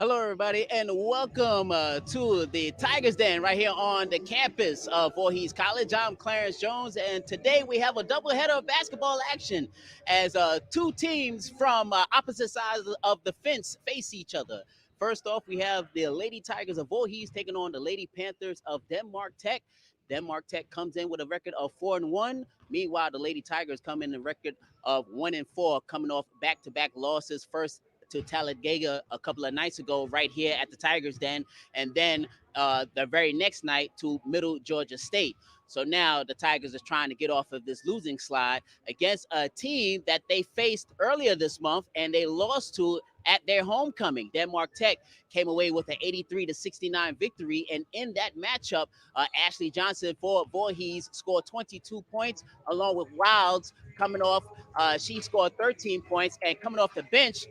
Hello, everybody, and welcome to the Tigers Den right here on the campus of Voorhees College. I'm Clarence Jones, and today we have a doubleheader of basketball action as two teams from opposite sides of the fence face each other. First off, we have the Lady Tigers of Voorhees taking on the Lady Panthers of Denmark Tech. Denmark Tech comes in with a record of 4-1. Meanwhile, the Lady Tigers come in a record of 1-4, coming off back-to-back losses. First to Talladega a couple of nights ago, right here at the Tigers Den, and then the very next night to Middle Georgia State. So now the Tigers are trying to get off of this losing slide against a team that they faced earlier this month and they lost to at their homecoming. Denmark Tech came away with an 83-69 victory, and in that matchup, Ashley Johnson for Voorhees scored 22 points, along with Wilds coming off. She scored 13 points, and coming off the bench,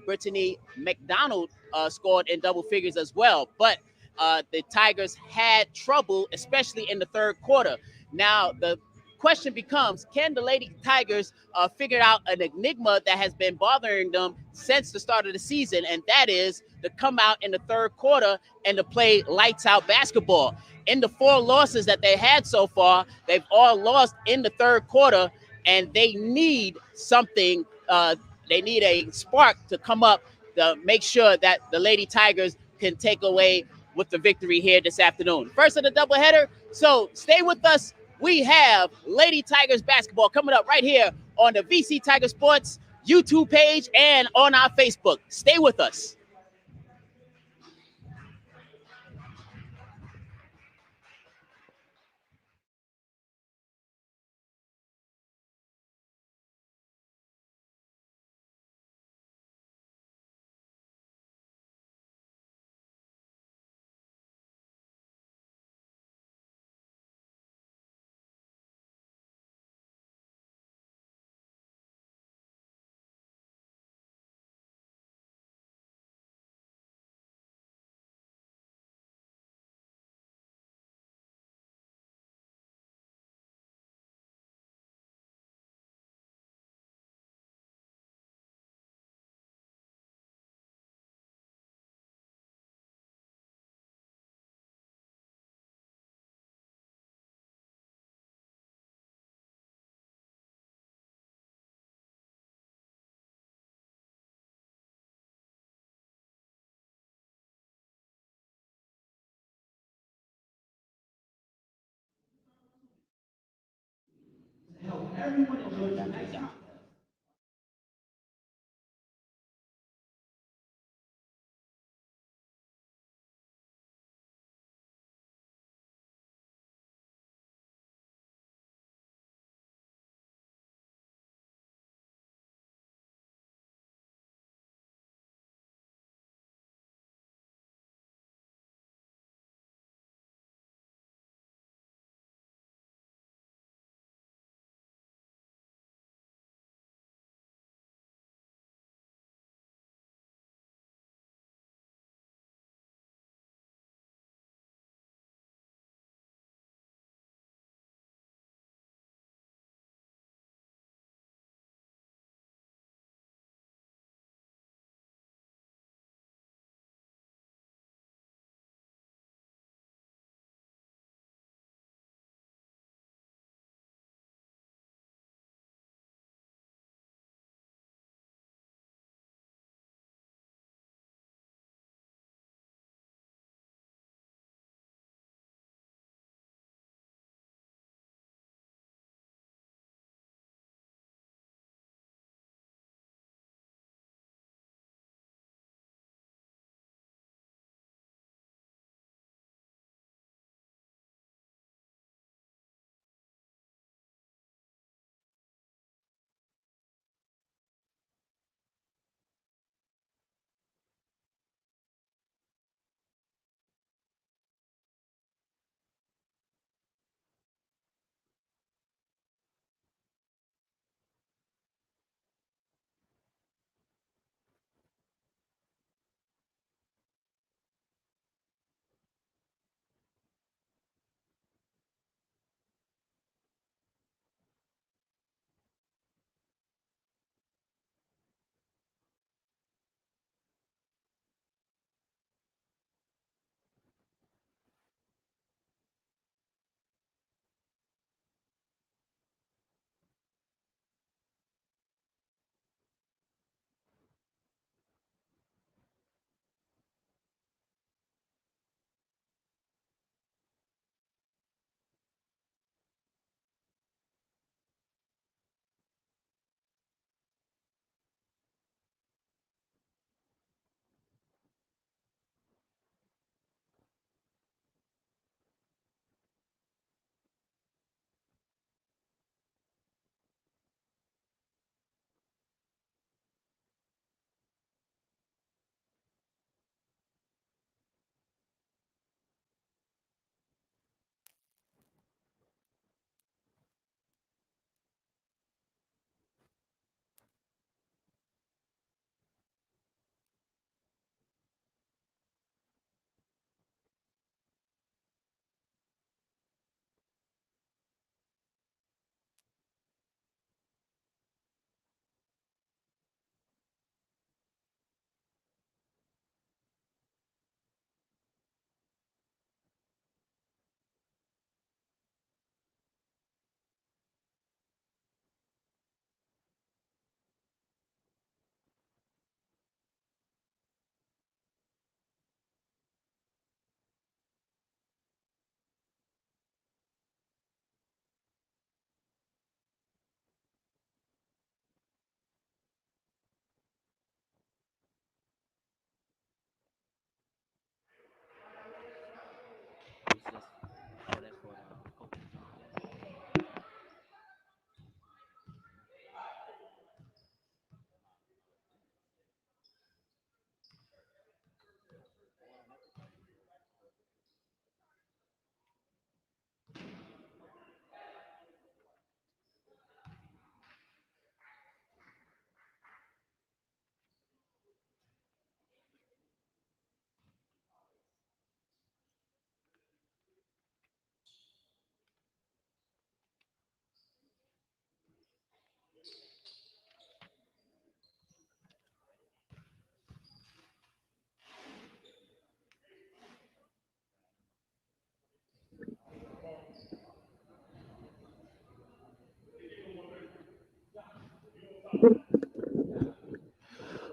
Brittany McDonald scored in double figures as well. But the Tigers had trouble, especially in the third quarter. Now, the question becomes, can the Lady Tigers figure out an enigma that has been bothering them since the start of the season, and that is to come out in the third quarter and to play lights out basketball. In the four losses that they had so far, they've all lost in the third quarter, and they need something. They need a spark to come up to make sure that the Lady Tigers can take away with the victory here this afternoon. First of the doubleheader, so stay with us. We have Lady Tigers basketball coming up right here on the VC Tiger Sports YouTube page and on our Facebook. Stay with us.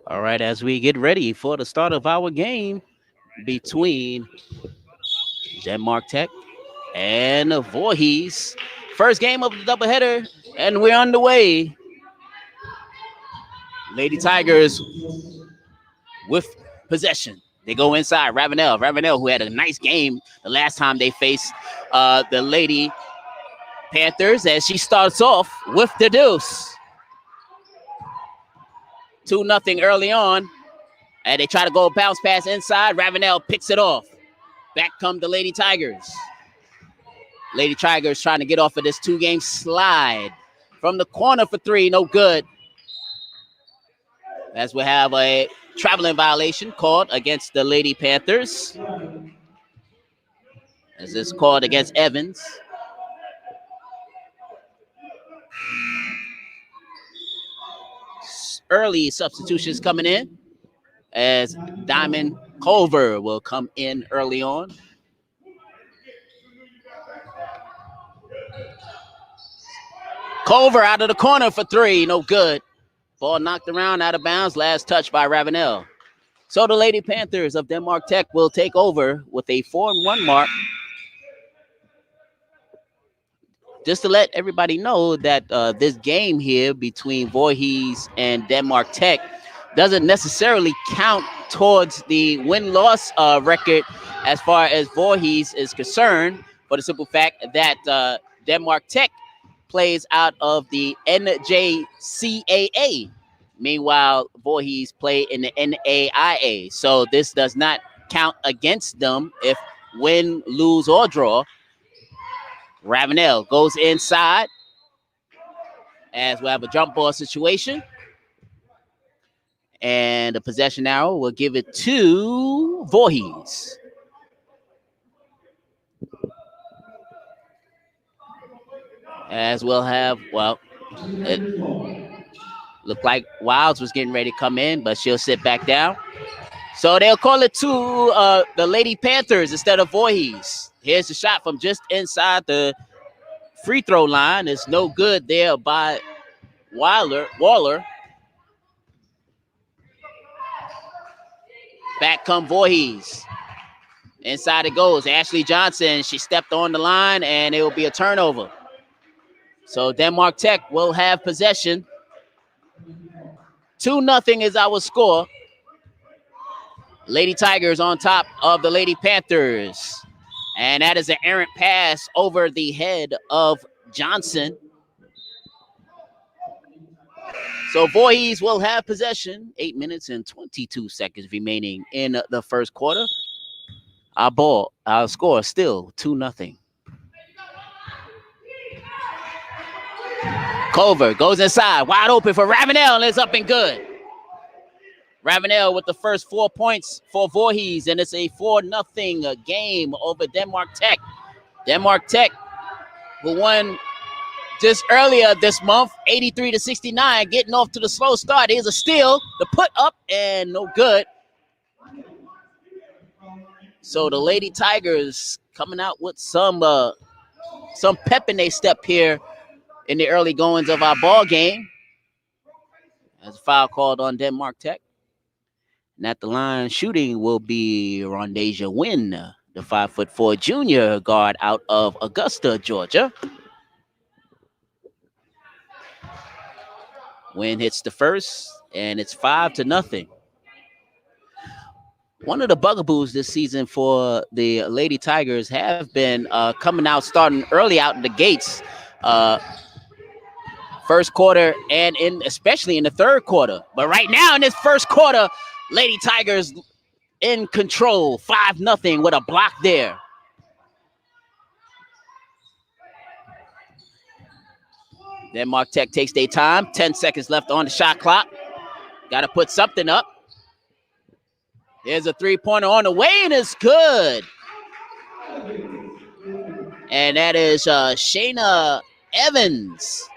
All right, as we get ready for the start of our game between Denmark Tech and Voorhees. First game of the doubleheader, and we're underway. Lady Tigers with possession. They go inside. Ravenel, who had a nice game the last time they faced the Lady Panthers, as she starts off with the deuce. 2-0 early on. And they try to go bounce pass inside. Ravenel picks it off. Back come the Lady Tigers. Lady Tigers trying to get off of this 2-game slide. From the corner for 3, no good. As we have a traveling violation called against the Lady Panthers. As it's called against Evans. Early substitutions coming in. As Diamond Culver will come in early on. Culver out of the corner for 3, no good. Ball knocked around out of bounds, last touch by Ravenel. So the Lady Panthers of Denmark Tech will take over with a 4-1 mark. Just to let everybody know that this game here between Voorhees and Denmark Tech doesn't necessarily count towards the win-loss record as far as Voorhees is concerned, for the simple fact that Denmark Tech plays out of the NJCAA. Meanwhile, Voorhees play in the NAIA. So this does not count against them if win, lose, or draw. Ravenel goes inside as we have a jump ball situation. And the possession arrow will give it to Voorhees. As we'll have, well, it looked like Wilds was getting ready to come in, but she'll sit back down. So they'll call it to the Lady Panthers instead of Voorhees. Here's the shot from just inside the free throw line. It's no good there by Waller. Back come Voorhees. Inside it goes. Ashley Johnson, she stepped on the line, and it will be a turnover. So Denmark Tech will have possession. 2-0 is our score. Lady Tigers on top of the Lady Panthers. And that is an errant pass over the head of Johnson. So Voorhees will have possession. 8 minutes and 22 seconds remaining in the first quarter. Our score is still 2-0. Culver goes inside, wide open for Ravenel, and it's up and good. Ravenel with the first 4 points for Voorhees, and it's a 4-0 game over Denmark Tech. Denmark Tech, who won just earlier this month, 83-69, getting off to the slow start. Here's a steal, the put up, and no good. So the Lady Tigers coming out with some pep in their step here in the early goings of our ball game. As a foul called on Denmark Tech. And at the line shooting will be Rondasia Wynn, the 5'4" junior guard out of Augusta, Georgia. Wynn hits the first, and it's 5-0. One of the bugaboos this season for the Lady Tigers have been coming out, starting early out in the gates. First quarter and especially in the third quarter. But right now in this first quarter, Lady Tigers in control, 5-0 with a block there. Denmark Tech takes their time. 10 seconds left on the shot clock. Got to put something up. Here's a three-pointer on the way, and it's good. And that is Shayna Evans.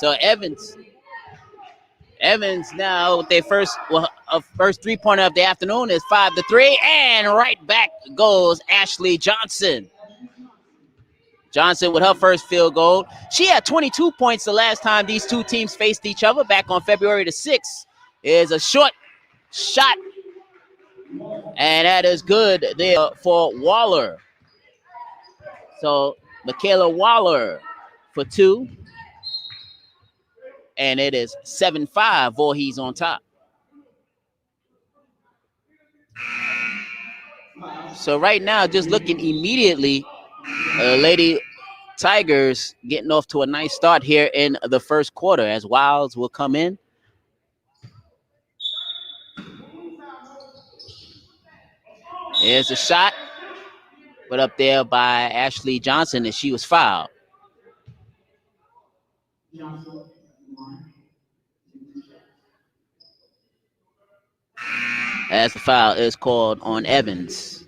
So Evans now with their first three-pointer of the afternoon is 5-3, and right back goes Ashley Johnson. Johnson with her first field goal. She had 22 points the last time these two teams faced each other back on February the 6th. Is a short shot, and that is good there for Waller. So Michaela Waller for 2, and it is 7-5. Voorhees on top. So right now, just looking immediately, Lady Tigers getting off to a nice start here in the first quarter as Wilds will come in. Here's a shot put up there by Ashley Johnson, and she was fouled. As the foul is called on Evans.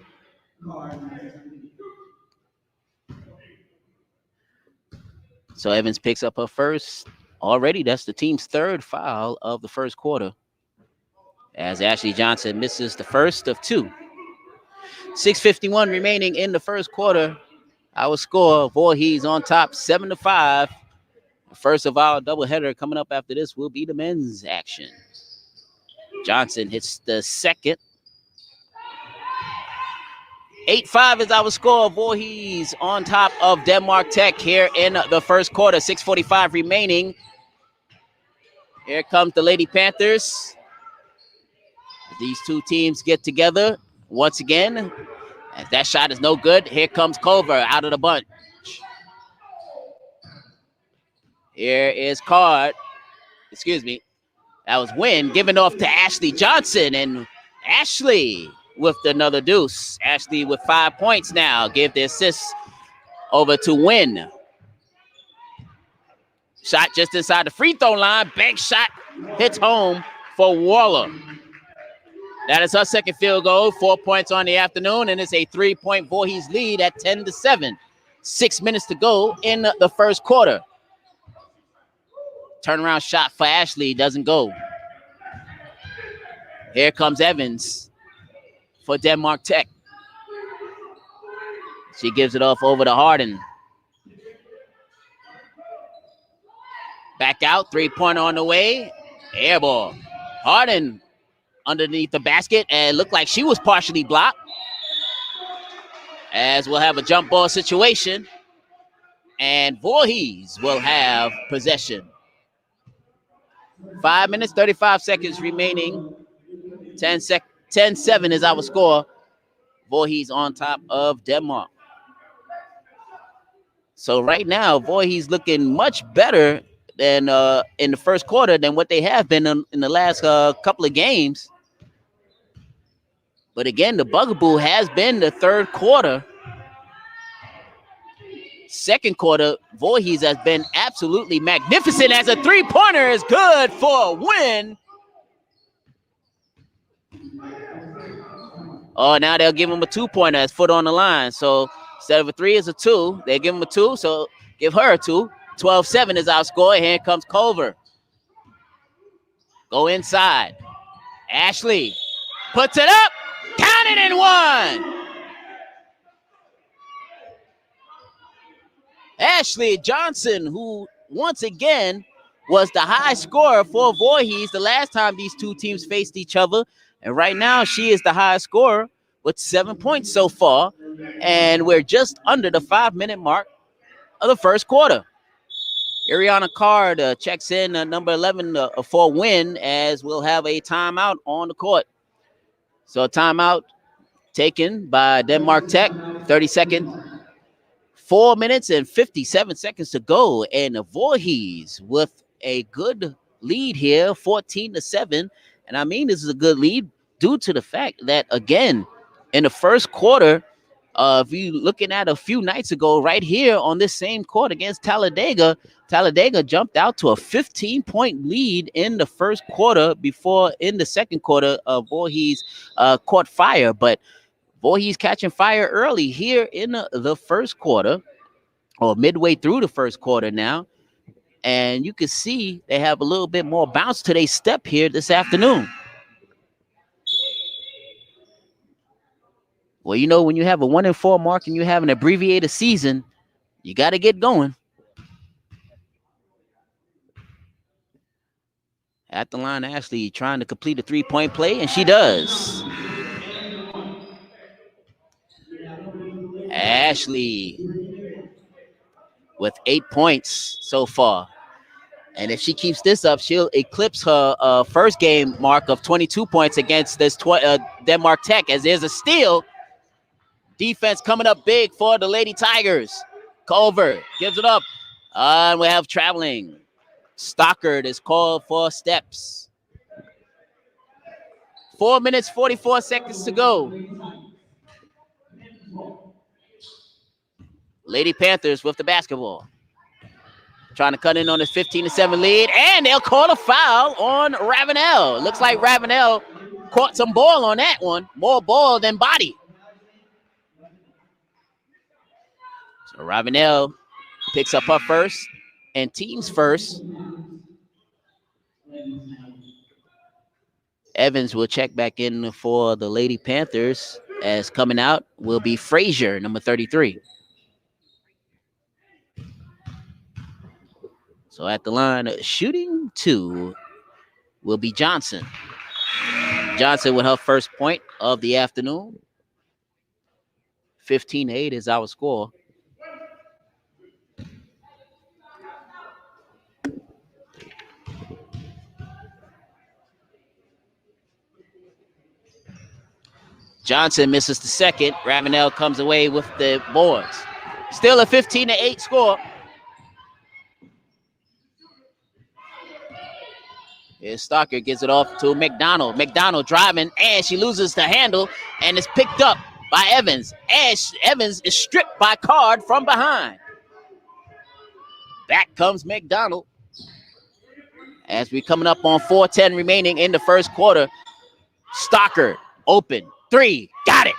So Evans picks up her first. Already, that's the team's 3rd foul of the first quarter, as Ashley Johnson misses the first of 2. 6:51 remaining in the first quarter. Our score, Voorhees on top, 7-5. The first of our doubleheader coming up after this will be the men's action. Johnson hits the second. 8-5 is our score. Voorhees on top of Denmark Tech here in the first quarter. 6:45 remaining. Here comes the Lady Panthers. These two teams get together once again. As that shot is no good. Here comes Culver out of the bunch. Here is Card. Excuse me. That was Wynn giving off to Ashley Johnson. And Ashley with another deuce. Ashley with 5 points now. Give the assist over to Wynn. Shot just inside the free throw line. Bank shot hits home for Waller. That is her second field goal. 4 points on the afternoon, and it's a 3-point Voorhees lead at 10-7. 6 minutes to go in the first quarter. Turnaround shot for Ashley doesn't go. Here comes Evans for Denmark Tech. She gives it off over to Harden. Back out, 3-pointer on the way. Air ball. Harden underneath the basket, and looked like she was partially blocked. As we'll have a jump ball situation, and Voorhees will have possession. 5 minutes, 35 seconds remaining. 10-7 is our score. Voorhees on top of Denmark. So right now, Voorhees looking much better than in the first quarter than what they have been in the last couple of games. But again, the bugaboo has been the third quarter. Second quarter, Voorhees has been absolutely magnificent as a 3-pointer is good for a win. Oh, now they'll give him a 2-pointer. His foot on the line. So instead of a 3, it's a 2. They give him a 2, so give her a 2. 12-7 is our score. Here comes Culver. Go inside. Ashley puts it up. Count it in 1. Ashley Johnson, who once again was the high scorer for Voorhees the last time these two teams faced each other. And right now she is the high scorer with 7 points so far. And we're just under the 5-minute mark of the first quarter. Ariana Card checks in number 11 for Win, as we'll have a timeout on the court. So a timeout taken by Denmark Tech, 30-second. 4 minutes and 57 seconds to go, and Voorhees with a good lead here, 14-7. And I mean, this is a good lead due to the fact that, again, in the first quarter, if you're looking at a few nights ago, right here on this same court against Talladega, Talladega jumped out to a 15-point lead in the first quarter before in the second quarter, Voorhees caught fire. But Voorhees catching fire early here in the first quarter, or midway through the first quarter now. And you can see they have a little bit more bounce to their step here this afternoon. Well, you know, when you have a 1-4 mark and you have an abbreviated season, you got to get going. At the line, Ashley trying to complete a three-point play, and she does. Ashley with 8 points so far. And if she keeps this up, she'll eclipse her first game mark of 22 points against this Denmark Tech, as there's a steal. Defense coming up big for the Lady Tigers. Culver gives it up. And we have traveling. Stockard is called for steps. 4 minutes, 44 seconds to go. Lady Panthers with the basketball. Trying to cut in on this 15-7 lead. And they'll call a foul on Ravenel. Looks like Ravenel caught some ball on that one. More ball than body. So Ravenel picks up her first and team's first. Evans will check back in for the Lady Panthers, as coming out will be Frazier, number 33. So at the line, shooting 2 will be Johnson. Johnson with her first point of the afternoon. 15-8 is our score. Johnson misses the second. Ravenel comes away with the boards. Still a 15-8 score. Here's Stockard, gives it off to McDonald. McDonald driving, and she loses the handle, and is picked up by Evans. And Evans is stripped by Card from behind. Back comes McDonald. As we're coming up on 4:10 remaining in the first quarter. Stockard, open, 3, got it.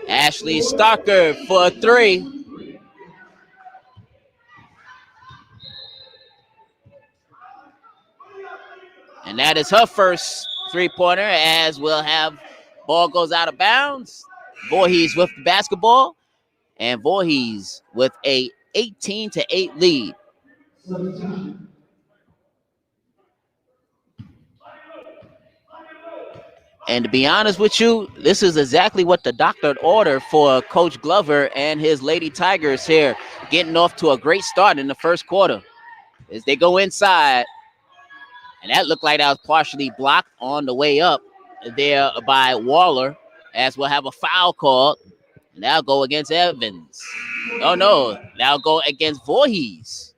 Ashley Stockard for 3. And that is her first three-pointer, as we'll have ball goes out of bounds. Voorhees with the basketball, and Voorhees with a 18-8 lead. And to be honest with you, this is exactly what the doctor ordered for Coach Glover and his Lady Tigers here, getting off to a great start in the first quarter. As they go inside, and that looked like that was partially blocked on the way up there by Waller, as we'll have a foul called. And that'll go against Evans. Oh, no, that'll go against Voorhees.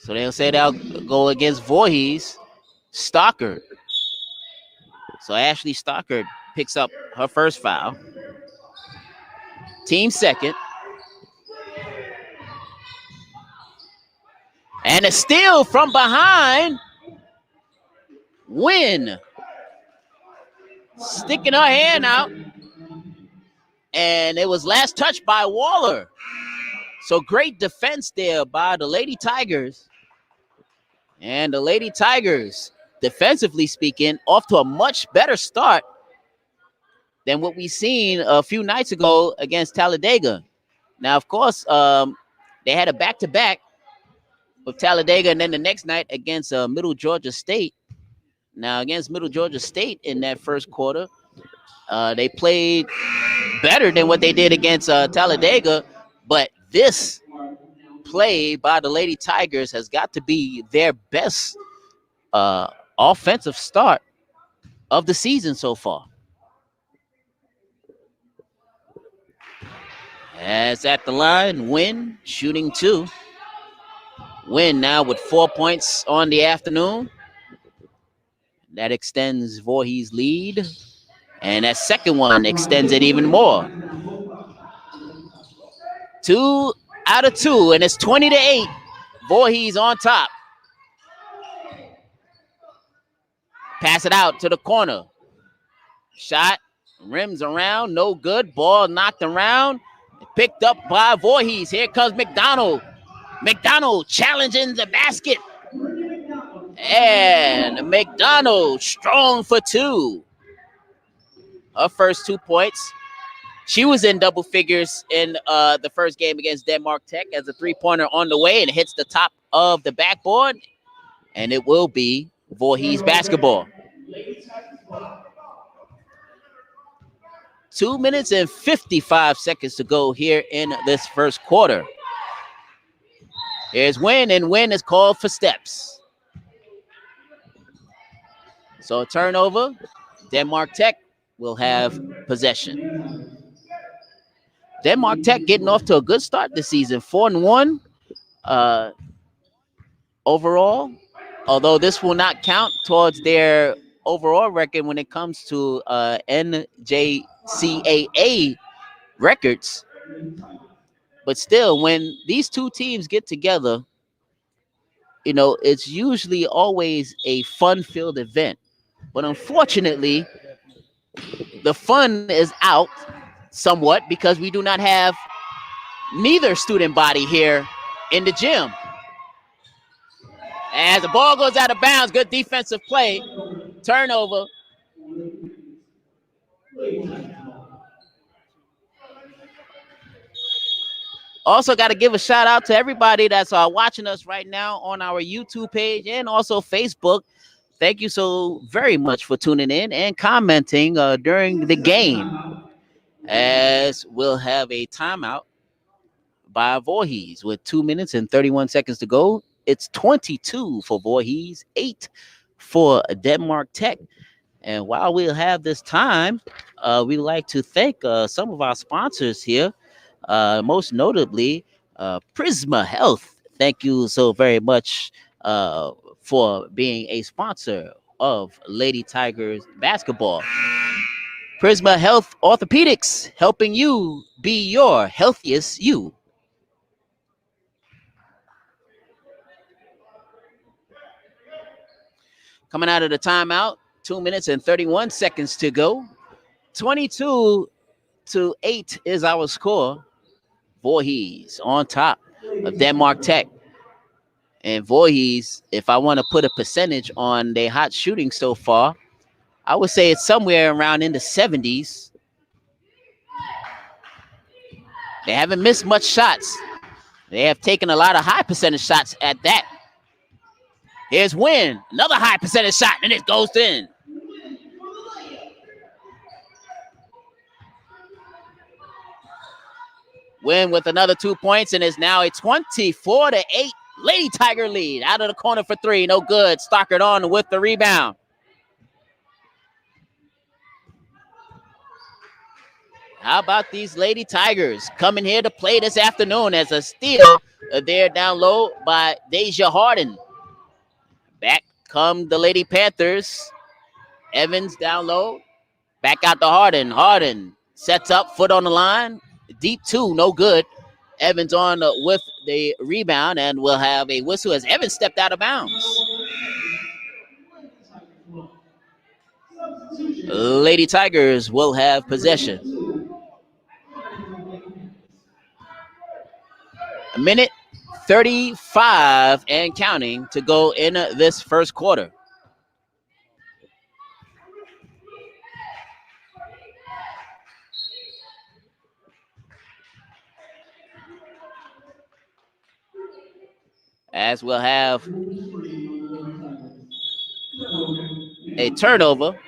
So they'll say that'll go against Voorhees. Stockard. So Ashley Stockard picks up her first foul. Team second. And a steal from behind. Win. Sticking her hand out. And it was last touched by Waller. So great defense there by the Lady Tigers. And the Lady Tigers, defensively speaking, off to a much better start than what we seen a few nights ago against Talladega. Now, of course, they had a back-to-back with Talladega, and then the next night against Middle Georgia State. Now, against Middle Georgia State in that first quarter, they played better than what they did against Talladega, but this play by the Lady Tigers has got to be their best offensive start of the season so far. As at the line, Wynn shooting 2. Wynn now with 4 points on the afternoon. That extends Voorhees' lead. And that second one extends it even more. 2 out of 2, and it's 20-8. Voorhees on top. Pass it out to the corner. Shot, rims around, no good. Ball knocked around. Picked up by Voorhees. Here comes McDonald. McDonald challenging the basket. And McDonald strong for 2. Her first 2 points. She was in double figures in the first game against Denmark Tech as a three-pointer on the way and hits the top of the backboard, and it will be Voorhees basketball. 2 minutes and 55 seconds to go here in this first quarter. Here's Win, and Win is called for steps. So a turnover. Denmark Tech will have possession. Denmark Tech getting off to a good start this season, 4-1 overall. Although this will not count towards their overall record when it comes to NJCAA records. But still, when these two teams get together, you know, it's usually always a fun-filled event. But unfortunately, the fun is out somewhat because we do not have neither student body here in the gym. As the ball goes out of bounds, good defensive play, turnover. Also got to give a shout out to everybody that's watching us right now on our YouTube page and also Facebook. Thank you so very much for tuning in and commenting during the game, as we'll have a timeout by Voorhees with 2 minutes and 31 seconds to go. It's 22 for Voorhees, 8 for Denmark Tech. And while we'll have this time, we'd like to thank some of our sponsors here, most notably Prisma Health. Thank you so very much for being a sponsor of Lady Tigers basketball. Prisma Health Orthopedics, helping you be your healthiest you. Coming out of the timeout, 2 minutes and 31 seconds to go. 22-8 is our score. Voorhees on top of Denmark Tech. And Voorhees, if I want to put a percentage on their hot shooting so far, I would say it's somewhere around in the 70s. They haven't missed much shots. They have taken a lot of high percentage shots at that. Here's Win, another high percentage shot, and it goes in. Win with another 2 points, and is now a 24-8 Lady Tiger lead. Out of the corner for three, no good. Stockard on with the rebound. How about these Lady Tigers coming here to play this afternoon as a steal there down low by Deja Harden. Back come the Lady Panthers. Evans down low. Back out to Harden. Harden sets up, foot on the line. Deep two, no good. Evans on with the rebound, and we'll have a whistle as Evans stepped out of bounds. Lady Tigers will have possession. A minute 35 and counting to go in this first quarter. As we'll have a turnover.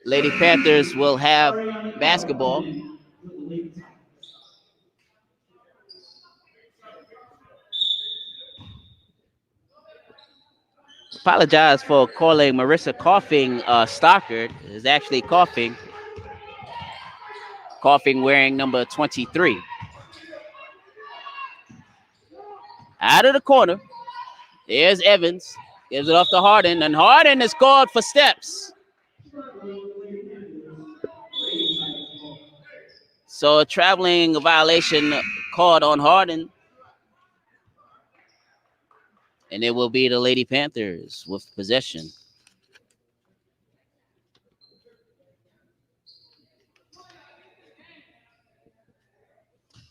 Lady Panthers will have basketball. Apologize for calling Marissa coughing Stockard. Is actually coughing. Coughing wearing number 23. Out of the corner. There's Evans. Gives it off to Harden. And Harden is called for steps. So a traveling violation called on Harden. And it will be the Lady Panthers with possession.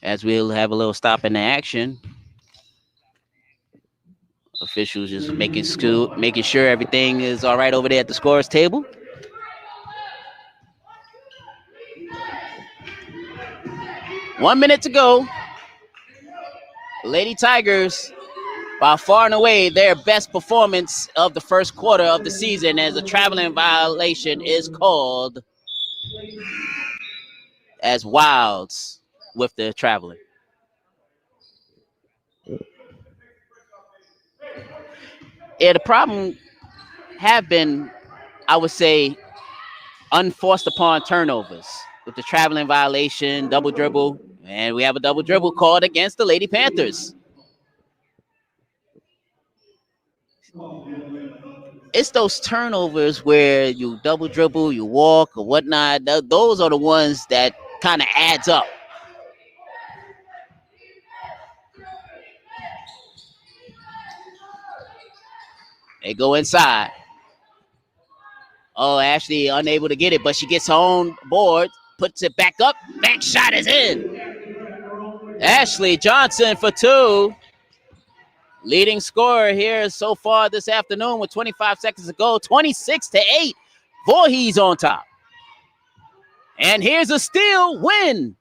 As we'll have a little stop in the action. Officials just making sure everything is all right over there at the scorer's table. 1 minute to go. Lady Tigers, by far and away, their best performance of the first quarter of the season, as a traveling violation is called as Wilds with the traveling. Yeah, the problem have been, I would say, unforced upon turnovers with the traveling violation, double dribble, and we have a double dribble called against the Lady Panthers. It's those turnovers where you double dribble, you walk or whatnot. Those are the ones that kind of adds up. They go inside. Oh, Ashley unable to get it, but she gets her own board, puts it back up. Bank shot is in. Ashley Johnson for two. Leading scorer here so far this afternoon with 25 seconds to go. 26-8. Voorhees on top. And here's a steal win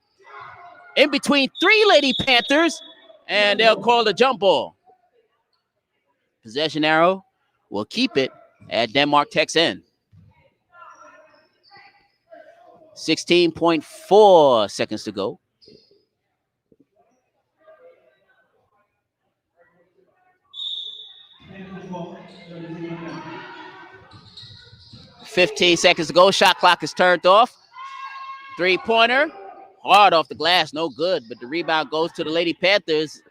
in between three Lady Panthers, and they'll call the jump ball. Possession arrow will keep it at Denmark Tech's end. 16.4 seconds to go. $15 seconds to go. Shot clock is turned off. Three-pointer. Hard off the glass. No good. But the rebound goes to the Lady Panthers.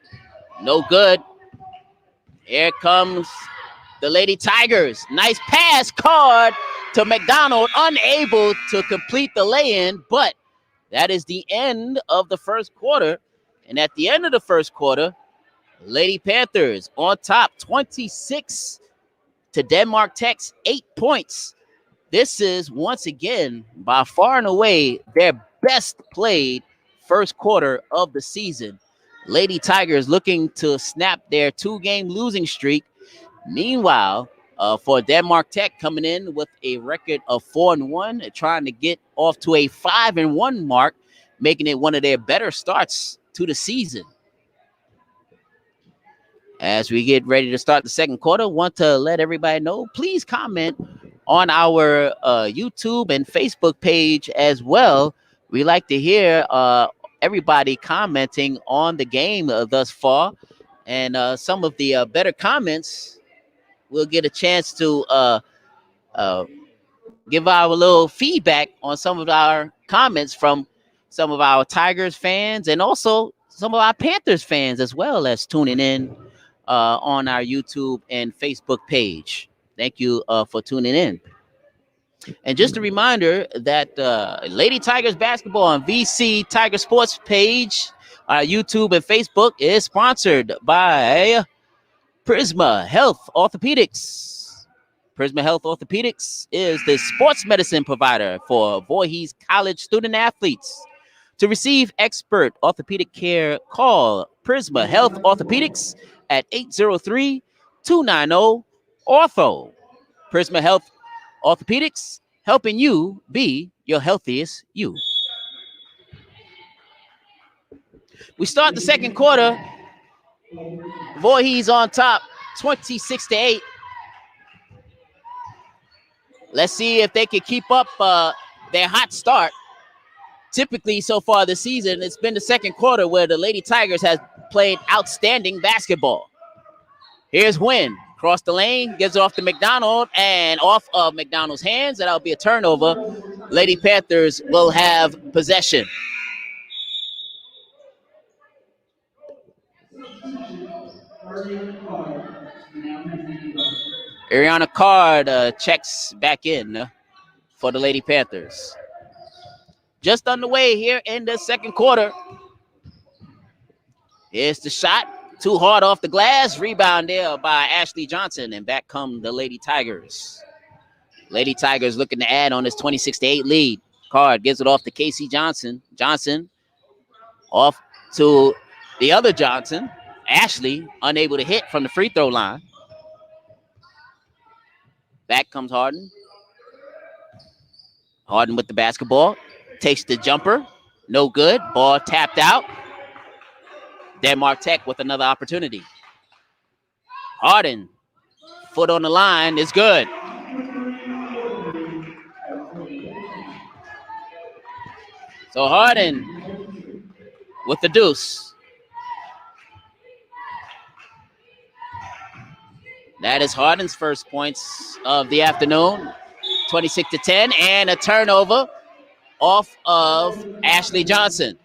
No good. Here comes the Lady Tigers. Nice pass card to McDonald. Unable to complete the lay-in. But that is the end of the first quarter. And at the end of the first quarter, Lady Panthers on top, 26 to Denmark Tech's 8 points. This is, once again, by far and away, their best played first quarter of the season. Lady Tigers looking to snap their two-game losing streak. Meanwhile, for Denmark Tech coming in with a record of 4-1, trying to get off to a 5-1 mark, making it one of their better starts to the season. As we get ready to start the second quarter, want to let everybody know, please comment on our YouTube and Facebook page as well. We like to hear everybody commenting on the game thus far. And some of the better comments, we'll get a chance to give our little feedback on some of our comments from some of our Tigers fans and also some of our Panthers fans as well as tuning in on our YouTube and Facebook page. Thank you for tuning in. And just a reminder that Lady Tigers basketball on VC Tiger Sports page, YouTube and Facebook is sponsored by Prisma Health Orthopedics. Prisma Health Orthopedics is the sports medicine provider for Voorhees College student athletes. To receive expert orthopedic care, call Prisma Health Orthopedics at 803-290-ORTHO. Prisma Health Orthopedics, helping you be your healthiest you. We start the second quarter. Voorhees on top, 26-8. Let's see if they can keep up their hot start. Typically, so far this season, it's been the second quarter where the Lady Tigers has played outstanding basketball. Here's Wynn. Cross the lane, gives it off to McDonald, and off of McDonald's hands, and that'll be a turnover. Lady Panthers will have possession. Ariana Card checks back in for the Lady Panthers. Just underway here in the second quarter. Here's the shot. Too hard off the glass. Rebound there by Ashley Johnson, and back come the Lady Tigers. Lady Tigers looking to add on this 26-8 lead. Card gives it off to Casey Johnson. Johnson off to the other Johnson. Ashley unable to hit from the free throw line. Back comes Harden. Harden with the basketball. Takes the jumper. No good. Ball tapped out. Denmark Tech with another opportunity. Harden, foot on the line, is good. So Harden with the deuce. That is Harden's first points of the afternoon. 26-10, and a turnover off of Ashley Johnson.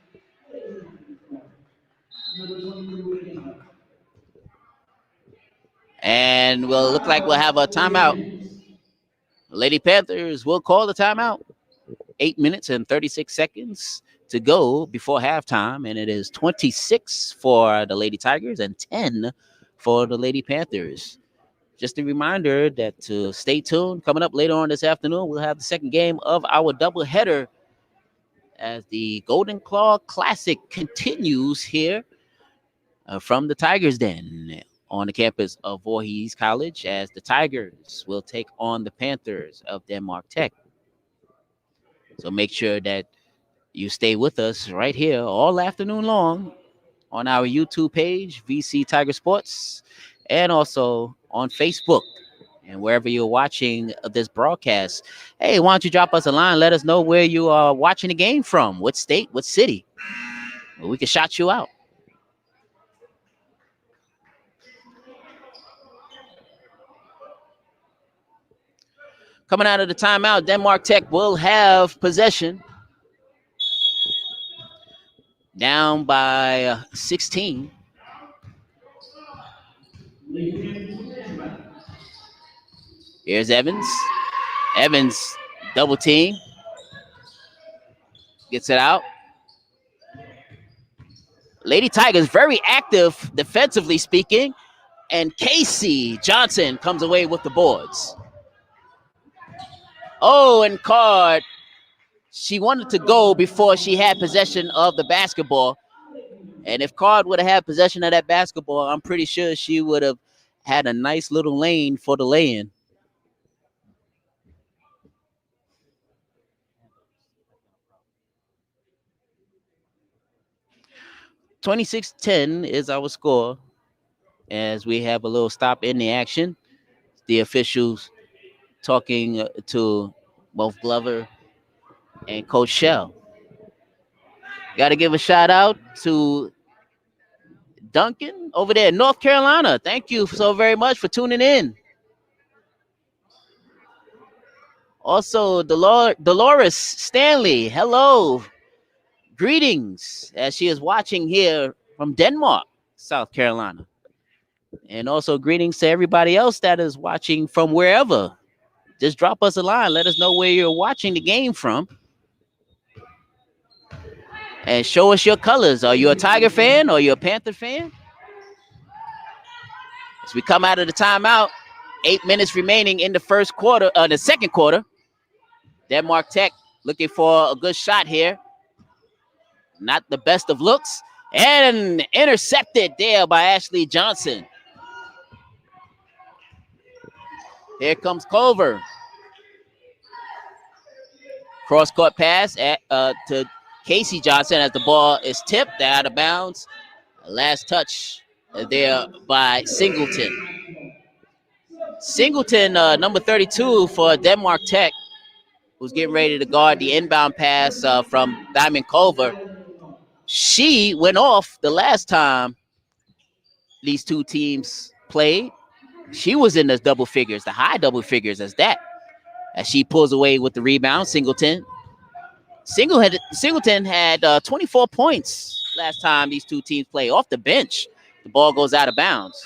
And will look like we'll have a timeout. Lady Panthers will call the timeout. 8 minutes and 36 seconds to go before halftime, and it is 26 for the Lady Tigers and 10 for the Lady Panthers. Just a reminder that to stay tuned. Coming up later on this afternoon, we'll have the second game of our doubleheader as the Golden Claw Classic continues here from the Tigers Den on the campus of Voorhees College, as the Tigers will take on the Panthers of Denmark Tech. So make sure that you stay with us right here all afternoon long on our YouTube page, VC Tiger Sports, and also on Facebook and wherever you're watching this broadcast. Hey, why don't you drop us a line? Let us know where you are watching the game from, what state, what city. Well, we can shout you out. Coming out of the timeout, Denmark Tech will have possession. Down by 16. Here's Evans. Evans double team. Gets it out. Lady Tigers very active defensively speaking. And Casey Johnson comes away with the boards. Oh, and Card. She wanted to go before she had possession of the basketball. And if Card would have had possession of that basketball, I'm pretty sure she would have had a nice little lane for the lay-in. $26-10 is our score as we have a little stop in the action. The officials talking to both Glover and Coach Shell. Got to give a shout out to Duncan over there in North Carolina. Thank you so very much for tuning in. Also, Dolores Stanley, hello. Greetings as she is watching here from Denmark, South Carolina. And also greetings to everybody else that is watching from wherever. Just drop us a line. Let us know where you're watching the game from. And show us your colors. Are you a Tiger fan or are you a Panther fan? As we come out of the timeout, 8 minutes remaining in the first quarter, the second quarter. Denmark Tech looking for a good shot here. Not the best of looks. And intercepted there by Ashley Johnson. Here comes Culver. Cross-court pass to Casey Johnson as the ball is tipped out of bounds. Last touch there by Singleton. Singleton, number 32 for Denmark Tech, who's getting ready to guard the inbound pass from Diamond Culver. She went off the last time these two teams played. She was in the double figures, the high double figures as that. As she pulls away with the rebound, Singleton had 24 points last time these two teams played off the bench. The ball goes out of bounds.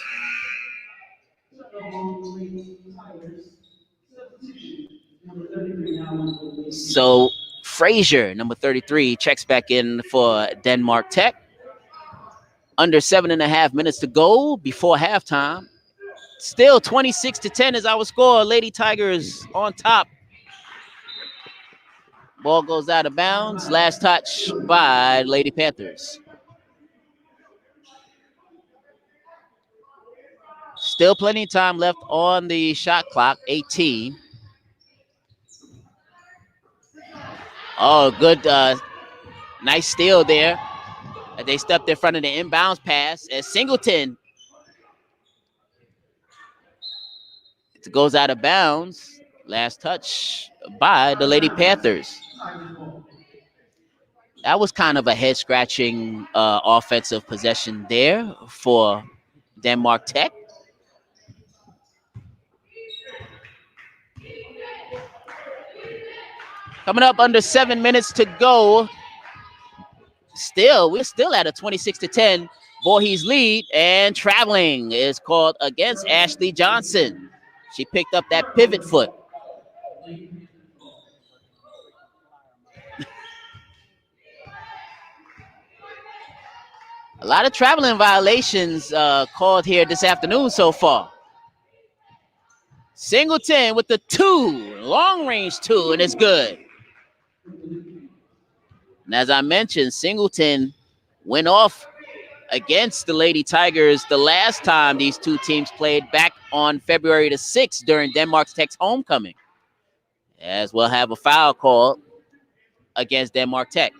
So Frazier, number 33, checks back in for Denmark Tech. Under 7.5 minutes to go before halftime. Still 26-10 is our score. Lady Tigers on top. Ball goes out of bounds. Last touch by Lady Panthers. Still plenty of time left on the shot clock. 18. Oh, good Nice steal there. They stepped in front of the inbounds pass as Singleton goes out of bounds. Last touch by the Lady Panthers. That was kind of a head-scratching offensive possession there for Denmark Tech. Coming up under 7 minutes to go. We're still at a 26-10 Voorhees lead, and traveling is called against Ashley Johnson. She picked up that pivot foot. A lot of traveling violations called here this afternoon so far. Singleton with the 2, long range 2, and it's good. And as I mentioned, Singleton went off against the Lady Tigers the last time these two teams played back on February the 6th during Denmark Tech's homecoming. As we'll have a foul called against Denmark Tech.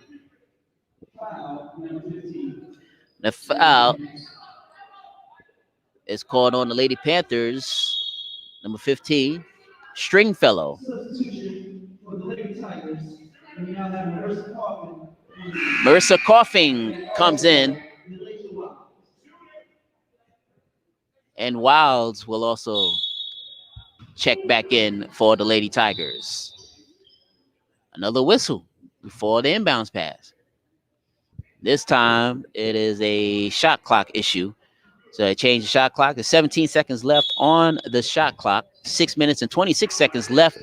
The foul is called on the Lady Panthers, number 15, Stringfellow. Marissa Coughing comes in. And Wilds will also check back in for the Lady Tigers. Another whistle before the inbounds pass. This time it is a shot clock issue. So they changed the shot clock. There's 17 seconds left on the shot clock. 6 minutes and 26 seconds left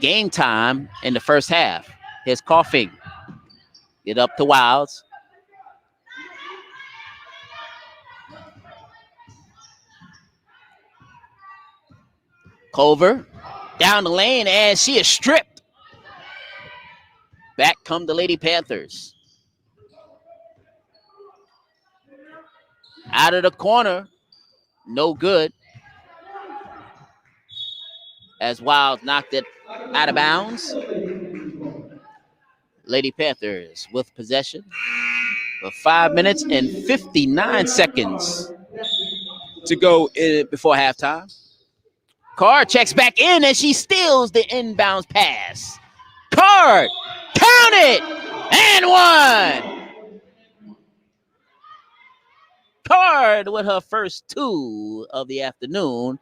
game time in the first half. Here's Coughing. Get up to Wilds. Culver down the lane, and she is stripped. Back come the Lady Panthers. Out of the corner, no good. As Wild knocked it out of bounds. Lady Panthers with possession for 5 minutes and 59 seconds to go before halftime. Card checks back in, and she steals the inbounds pass. Card, count it, and 1. Card with her first 2 of the afternoon.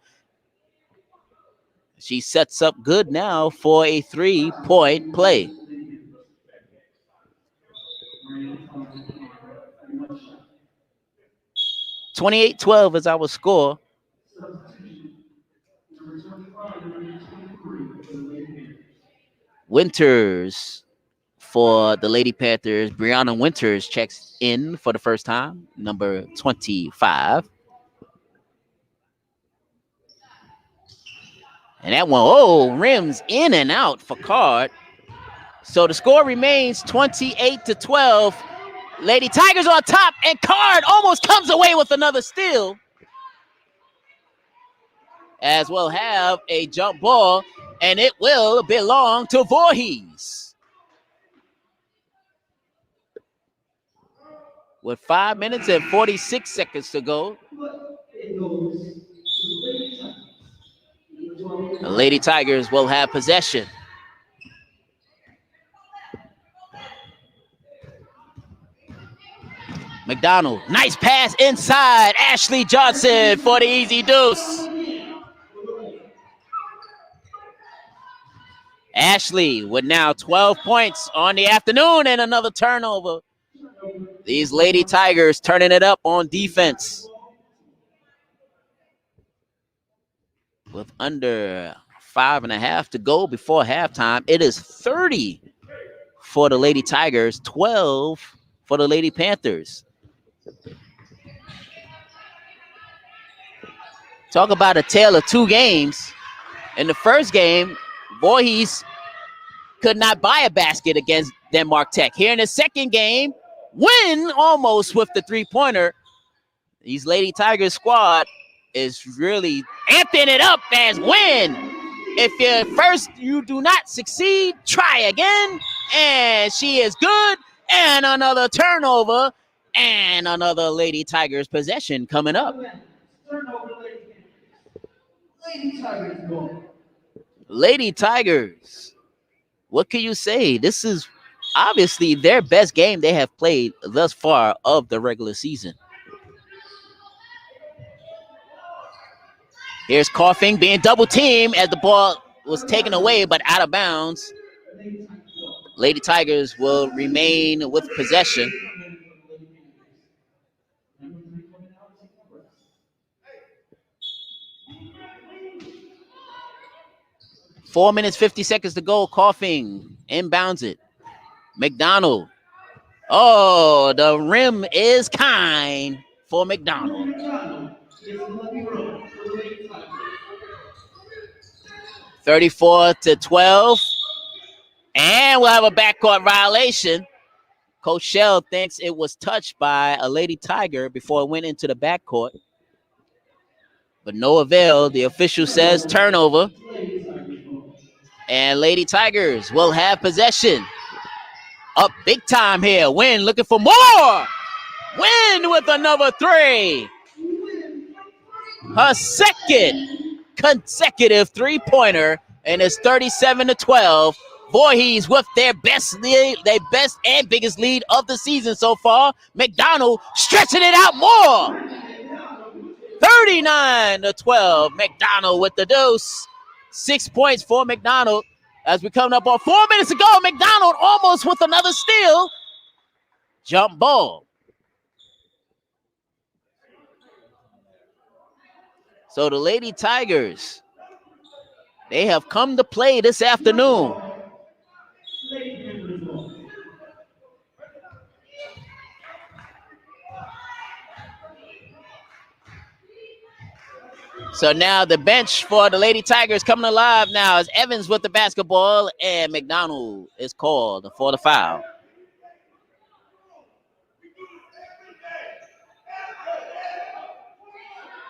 She sets up good now for a 3-point play. (28-12) is our score. Winters for the Lady Panthers. Brianna Winters checks in for the first time, number 25. And that one, rims in and out for Card. So the score remains 28-12. Lady Tigers on top, and Card almost comes away with another steal. As we'll have a jump ball, and it will belong to Voorhees. With 5 minutes and 46 seconds to go, the Lady Tigers will have possession. McDonald, nice pass inside. Ashley Johnson for the easy deuce. Ashley with now 12 points on the afternoon and another turnover. These Lady Tigers turning it up on defense. With under 5.5 to go before halftime, it is 30 for the Lady Tigers, 12 for the Lady Panthers. Talk about a tale of 2 games. In the first game, Voorhees could not buy a basket against Denmark Tech. Here in the second game, win almost with the 3-pointer. These Lady Tigers squad is really amping it up as win. If you do not succeed, try again. And she is good. And another turnover. And another Lady Tigers possession coming up. Lady Tigers. What can you say? This is obviously their best game they have played thus far of the regular season. Here's Coughing being double teamed as the ball was taken away but out of bounds. Lady Tigers will remain with possession. Four minutes, 50 seconds to go. Coughing inbounds it. McDonald. Oh, the rim is kind for McDonald. 34-12. And we'll have a backcourt violation. Coach Shell thinks it was touched by a Lady Tiger before it went into the backcourt. But no avail. The official says turnover. And Lady Tigers will have possession. Up big time here. Wynn looking for more. Wynn with another three. Her second consecutive three-pointer, and it's 37-12. Voorhees with their best lead, their best and biggest lead of the season so far. McDonald stretching it out more. 39-12. McDonald with the deuce. 6 points for McDonald. As we come up on 4 minutes ago, McDonald almost with another steal. Jump ball. So the Lady Tigers, they have come to play this afternoon. So now the bench for the Lady Tigers coming alive now as Evans with the basketball and McDonald is called for the foul.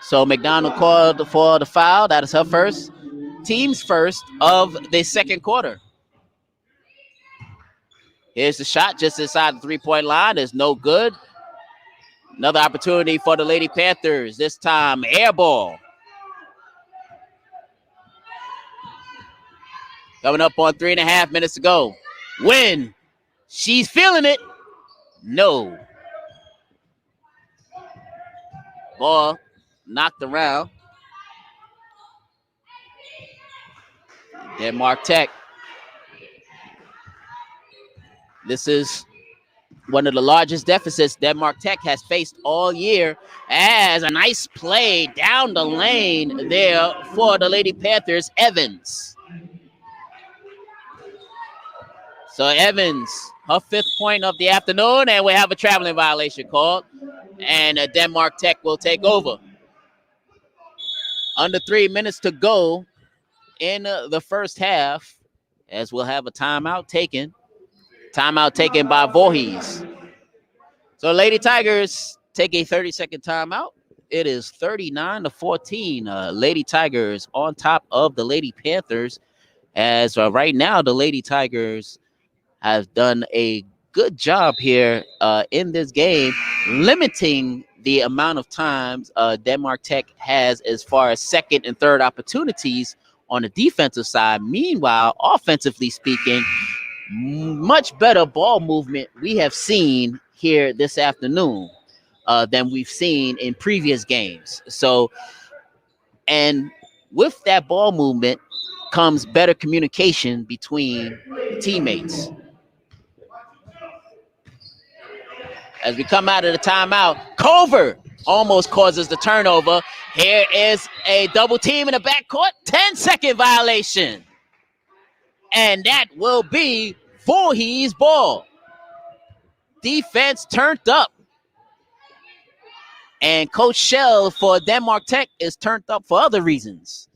So McDonald called for the foul. That is her first, team's first of the second quarter. Here's the shot just inside the three-point line. It's no good. Another opportunity for the Lady Panthers. This time, air ball. Coming up on 3.5 minutes to go. Win. She's feeling it. No. Ball knocked around. Denmark Tech. This is one of the largest deficits Denmark Tech has faced all year, as a nice play down the lane there for the Lady Panthers, Evans. So Evans, her 5th point of the afternoon, and we have a traveling violation called, and Denmark Tech will take over. Under 3 minutes to go in the first half, as we'll have a timeout taken. Timeout taken by Voorhees. So Lady Tigers take a 30-second timeout. It is 39-14. Lady Tigers on top of the Lady Panthers, as right now the Lady Tigers have done a good job here in this game, limiting the amount of times Denmark Tech has as far as second and third opportunities on the defensive side. Meanwhile, offensively speaking, much better ball movement we have seen here this afternoon than we've seen in previous games. So, and with that ball movement comes better communication between teammates. As we come out of the timeout, Culver almost causes the turnover. Here is a double team in the backcourt, 10-second violation. And that will be Voorhees' ball. Defense turned up. And Coach Shell for Denmark Tech is turned up for other reasons.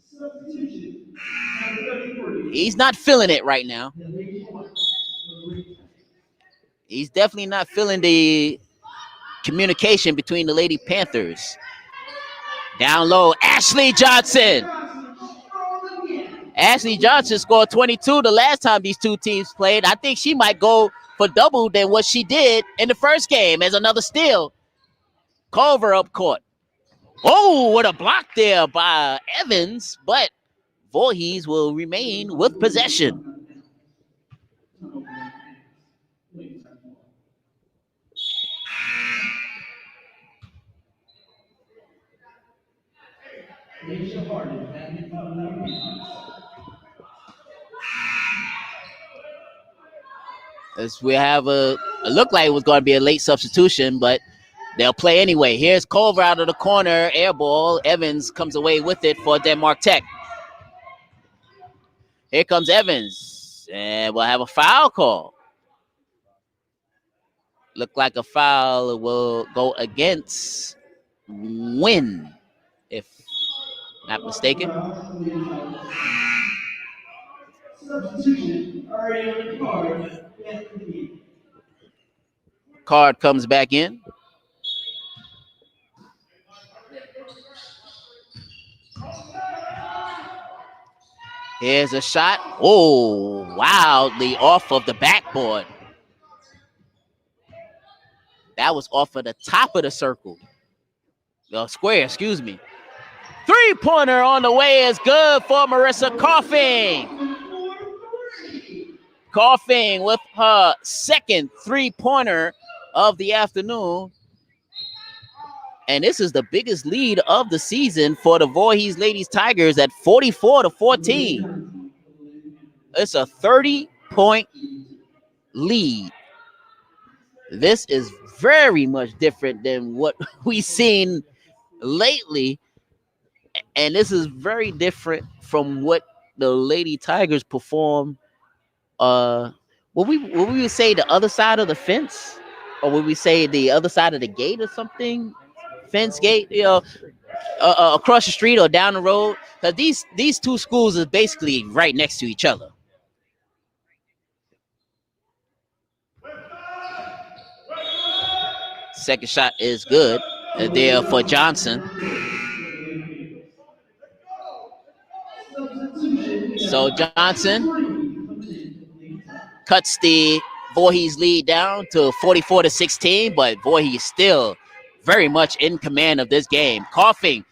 He's not feeling it right now. He's definitely not feeling the communication between the Lady Panthers. Down low, Ashley Johnson. Ashley Johnson scored 22 the last time these two teams played. I think she might go a double than what she did in the first game as another steal. Culver up court. Oh, what a block there by Evans, but Voorhees will remain with possession. As we have it looked like it was going to be a late substitution, but they'll play anyway. Here's Culver out of the corner, air ball. Evans comes away with it for Denmark Tech. Here comes Evans, and we'll have a foul call. Look like a foul will go against Wynn, if not mistaken. Card comes back in. Here's a shot. Oh, wildly off of the backboard. That was off of the top of the circle. Square, excuse me. Three-pointer on the way is good for Marissa Coughing. Coughing with her second three-pointer of the afternoon. And this is the biggest lead of the season for the Voorhees Ladies Tigers at 44-14. It's a 30-point lead. This is very much different than what we've seen lately. And this is very different from what the Lady Tigers perform. Would we say the other side of the fence? Or would we say the other side of the gate or something? Fence gate, across the street or down the road. Because these two schools are basically right next to each other. Second shot is good there for Johnson. So Johnson cuts the Voorhees lead down to 44-16, but Voorhees still very much in command of this game. Coughing.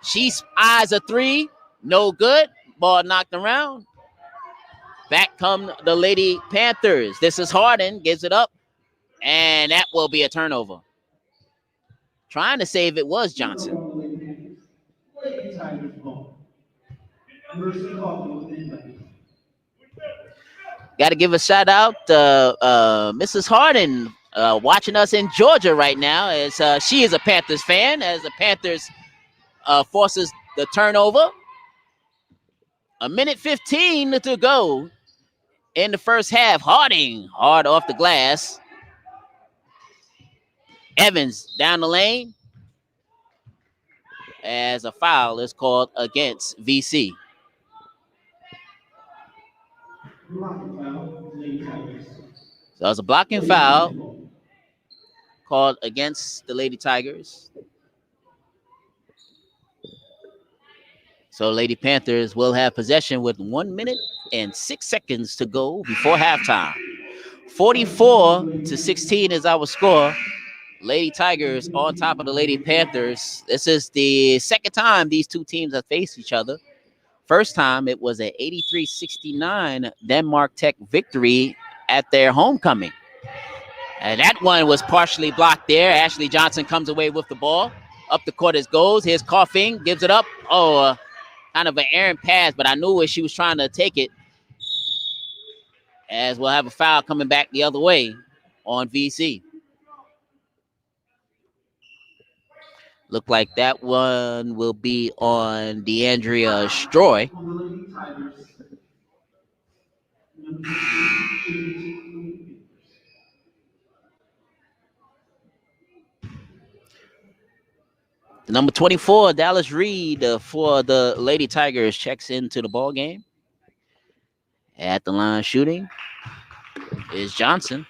She eyes a three. No good. Ball knocked around. Back come the Lady Panthers. This is Harden. Gives it up. And that will be a turnover. Trying to save it was Johnson. Got to give a shout out to Mrs. Harden watching us in Georgia right now, as she is a Panthers fan, as the Panthers forces the turnover. 1:15 to go in the first half. Harding hard off the glass. Evans down the lane as a foul is called against VC. So it's a blocking foul called against the Lady Tigers. So Lady Panthers will have possession with 1:06 to go before halftime. 44-16 is our score. Lady Tigers on top of the Lady Panthers. This is the second time these two teams have faced each other. First time it was an 83-69 Denmark Tech victory at their homecoming. And that one was partially blocked there. Ashley Johnson comes away with the ball. Up the court it goes. Here's Coughing. Gives it up. Kind of an errant pass, but I knew where she was trying to take it. As we'll have a foul coming back the other way on VC. Look like that one will be on DeAndrea Stroy. Number 24, Dallas Reed for the Lady Tigers checks into the ball game. At the line shooting is Johnson.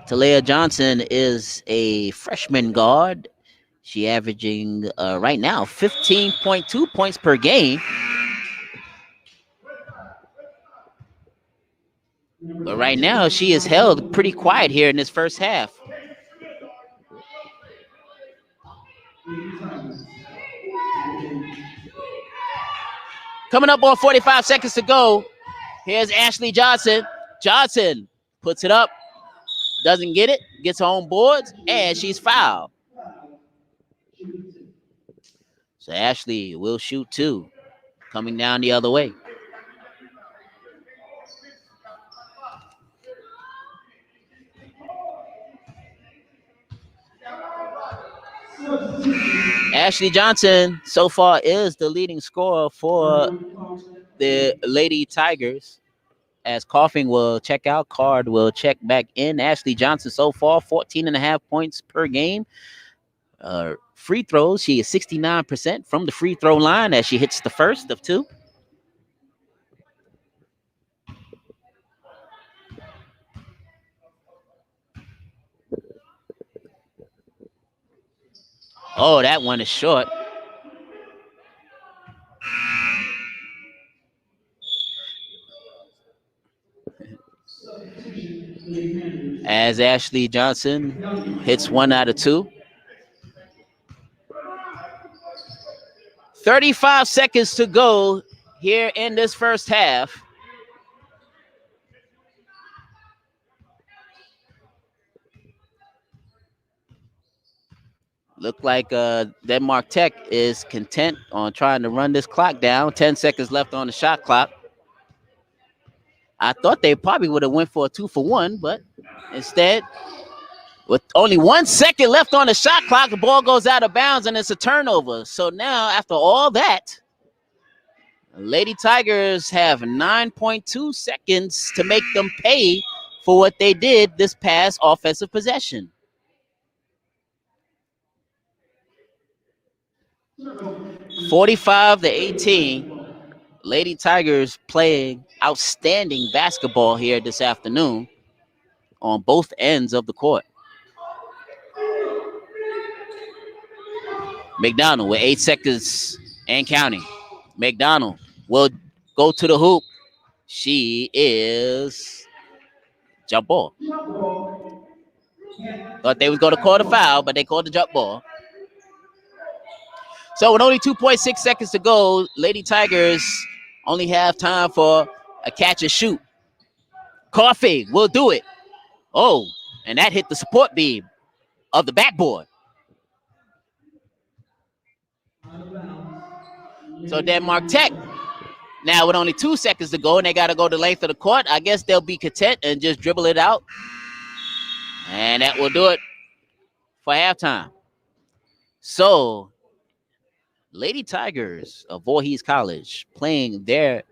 Talia Johnson is a freshman guard She averaging right now 15.2 points per game. But right now, she is held pretty quiet here in this first half. Coming up on 45 seconds to go. Here's Ashley Johnson. Johnson puts it up, doesn't get it, gets her own boards, and she's fouled. So Ashley will shoot two, coming down the other way. Ashley Johnson so far is the leading scorer for the Lady Tigers. As Coughing will check out, Card will check back in. Ashley Johnson so far, 14.5 points per game. Free throws, she is 69% from the free throw line as she hits the first of two. Oh, that one is short. As Ashley Johnson hits 1 out of 2. 35 seconds to go here in this first half. Look like Denmark Tech is content on trying to run this clock down. 10 seconds left on the shot clock. I thought they probably would have went for a 2-for-1, but instead, with only 1 second left on the shot clock, the ball goes out of bounds and it's a turnover. So now, after all that, Lady Tigers have 9.2 seconds to make them pay for what they did this past offensive possession. 45-18. Lady Tigers playing outstanding basketball here this afternoon on both ends of the court. McDonald with 8 seconds and counting. McDonald will go to the hoop. She is jump ball. Thought they was going to call the foul, but they called the jump ball. So with only 2.6 seconds to go, Lady Tigers only have time for a catch and shoot. Coffee will do it. Oh, and that hit the support beam of the backboard. So Denmark Tech, now with only 2 seconds to go, and they got to go the length of the court, I guess they'll be content and just dribble it out. And that will do it for halftime. So Lady Tigers of Voorhees College playing their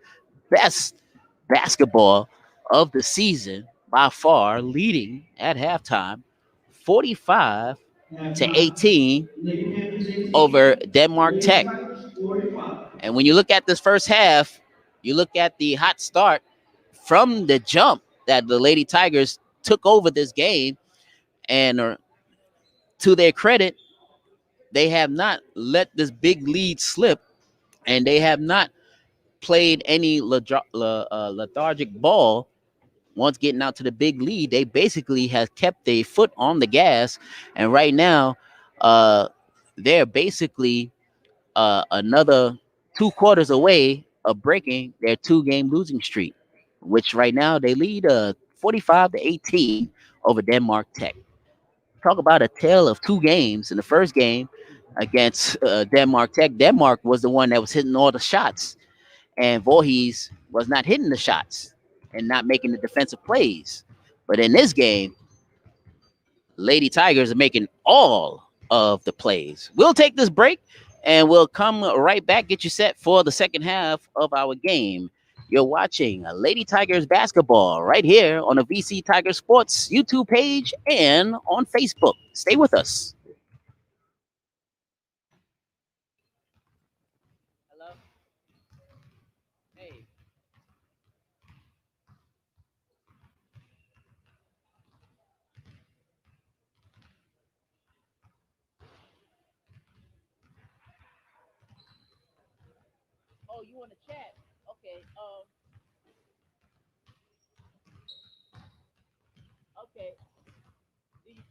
best basketball of the season by far, leading at halftime 45-18 over Denmark Tech. And when you look at this first half, you look at the hot start from the jump that the Lady Tigers took over this game, and to their credit, they have not let this big lead slip, and they have not played any lethargic ball. Once getting out to the big lead, they basically have kept their foot on the gas, and right now, they're basically another 2 quarters away of breaking their 2-game losing streak, which right now they lead 45-18 over Denmark Tech. Talk about a tale of 2 games. In the first game against Denmark Tech, Denmark was the one that was hitting all the shots, and Voorhees was not hitting the shots and not making the defensive plays. But in this game, Lady Tigers are making all of the plays. We'll take this break and we'll come right back, get you set for the second half of our game. You're watching Lady Tigers basketball right here on the VC Tiger Sports YouTube page and on Facebook. Stay with us. Hello? Hey. you want to chat? Okay. Okay. Do you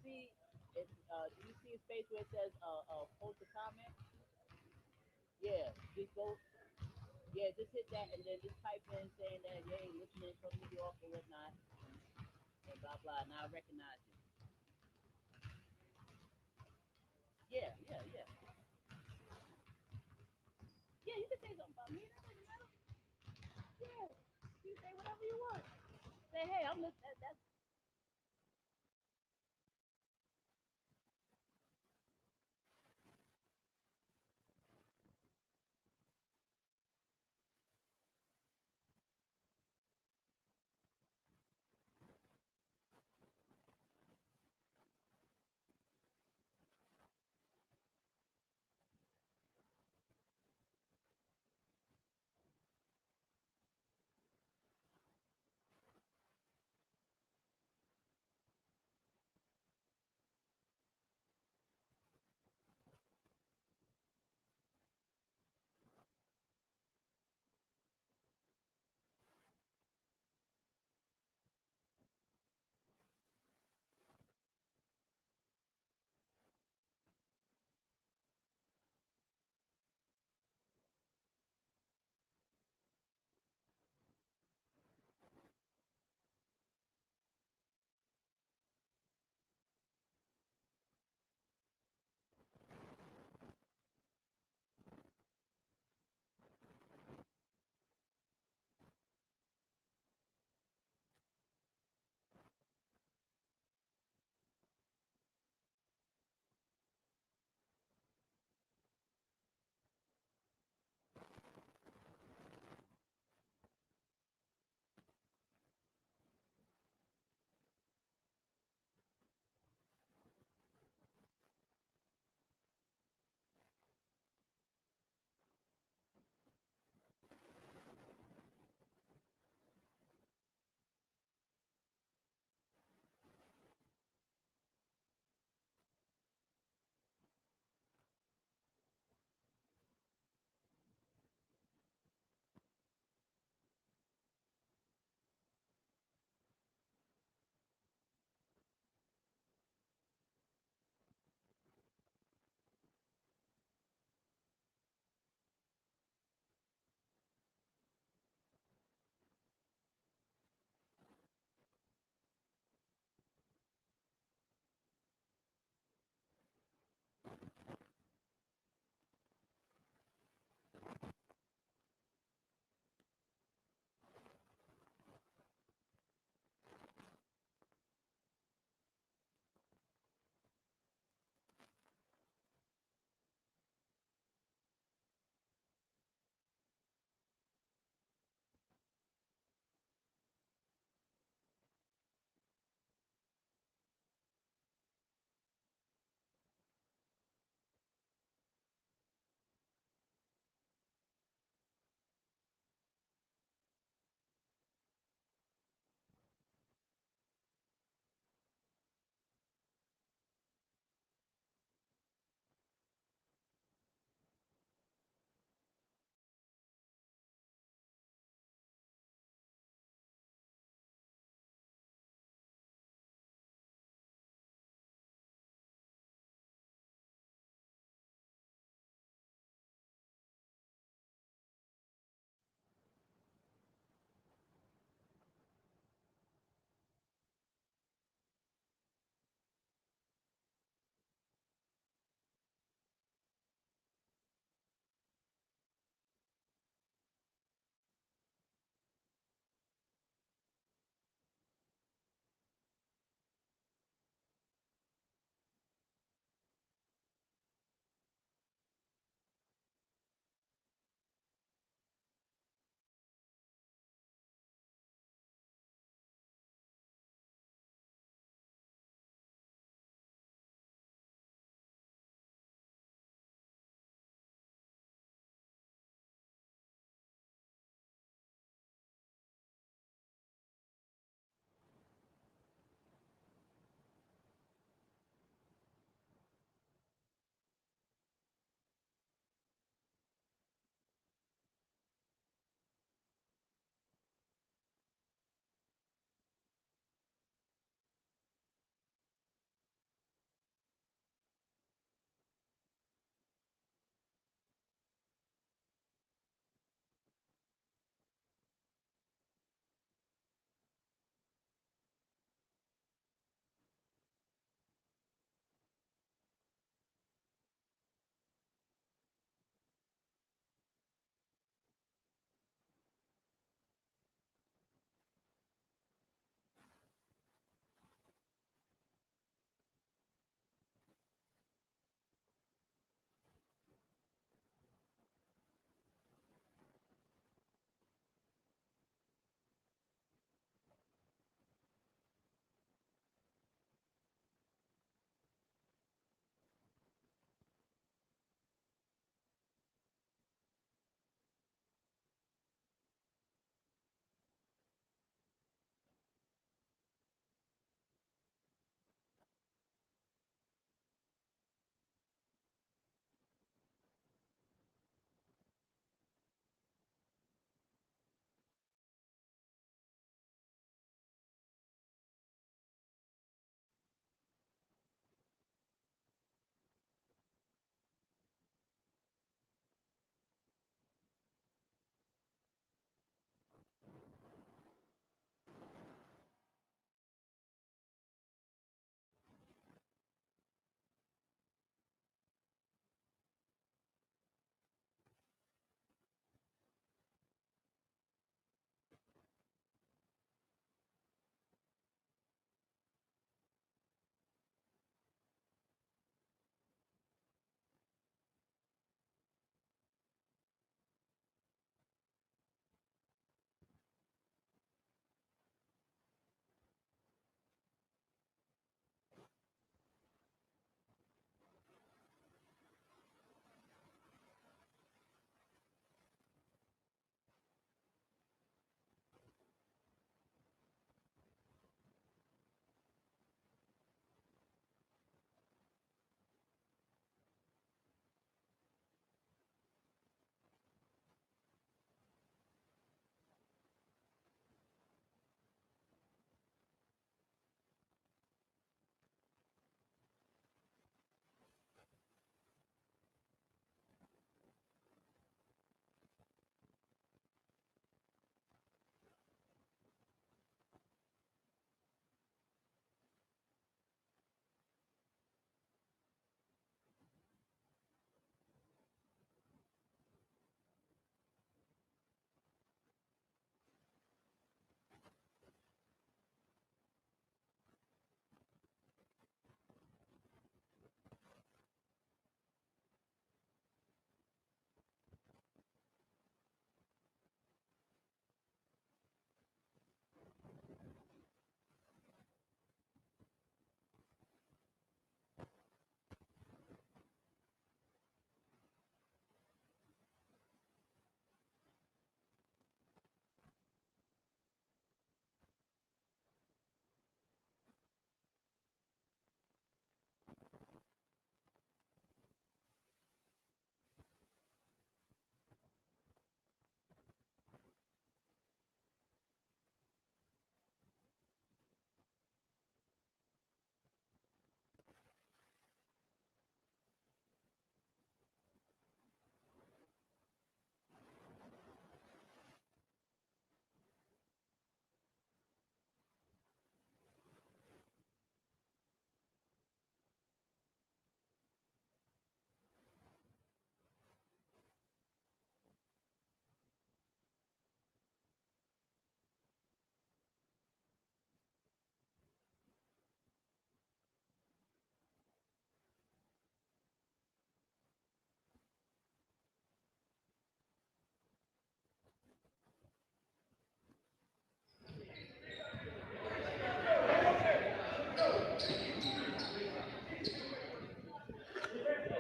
see it? Do you see a space where it says post a comment? Yeah. Just go. Yeah. Just hit that and then just type in saying that yay, listening from New York or whatnot, and blah blah. Now I recognize you. Yeah. Yeah. Yeah. Yeah. You can say something about me. That doesn't matter. Yeah. You say whatever you want. Say hey, I'm listening. That's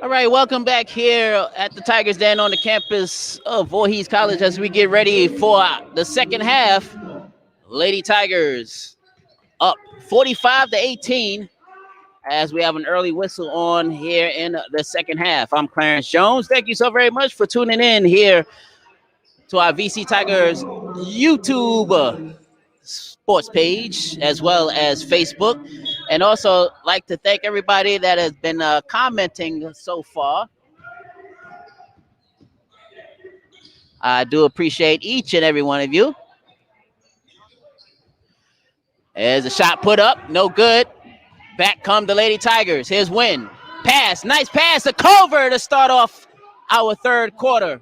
All right, welcome back here at the Tigers Den on the campus of Voorhees College as we get ready for the second half. Lady Tigers up 45-18 as we have an early whistle on here in the second half. I'm Clarence Jones. Thank you so very much for tuning in here to our VC Tigers YouTube sports page as well as Facebook. And also like to thank everybody that has been commenting so far. I do appreciate each and every one of you. There's a shot put up, no good. Back come the Lady Tigers. Here's Wynn. Pass, nice pass to Culver to start off our third quarter.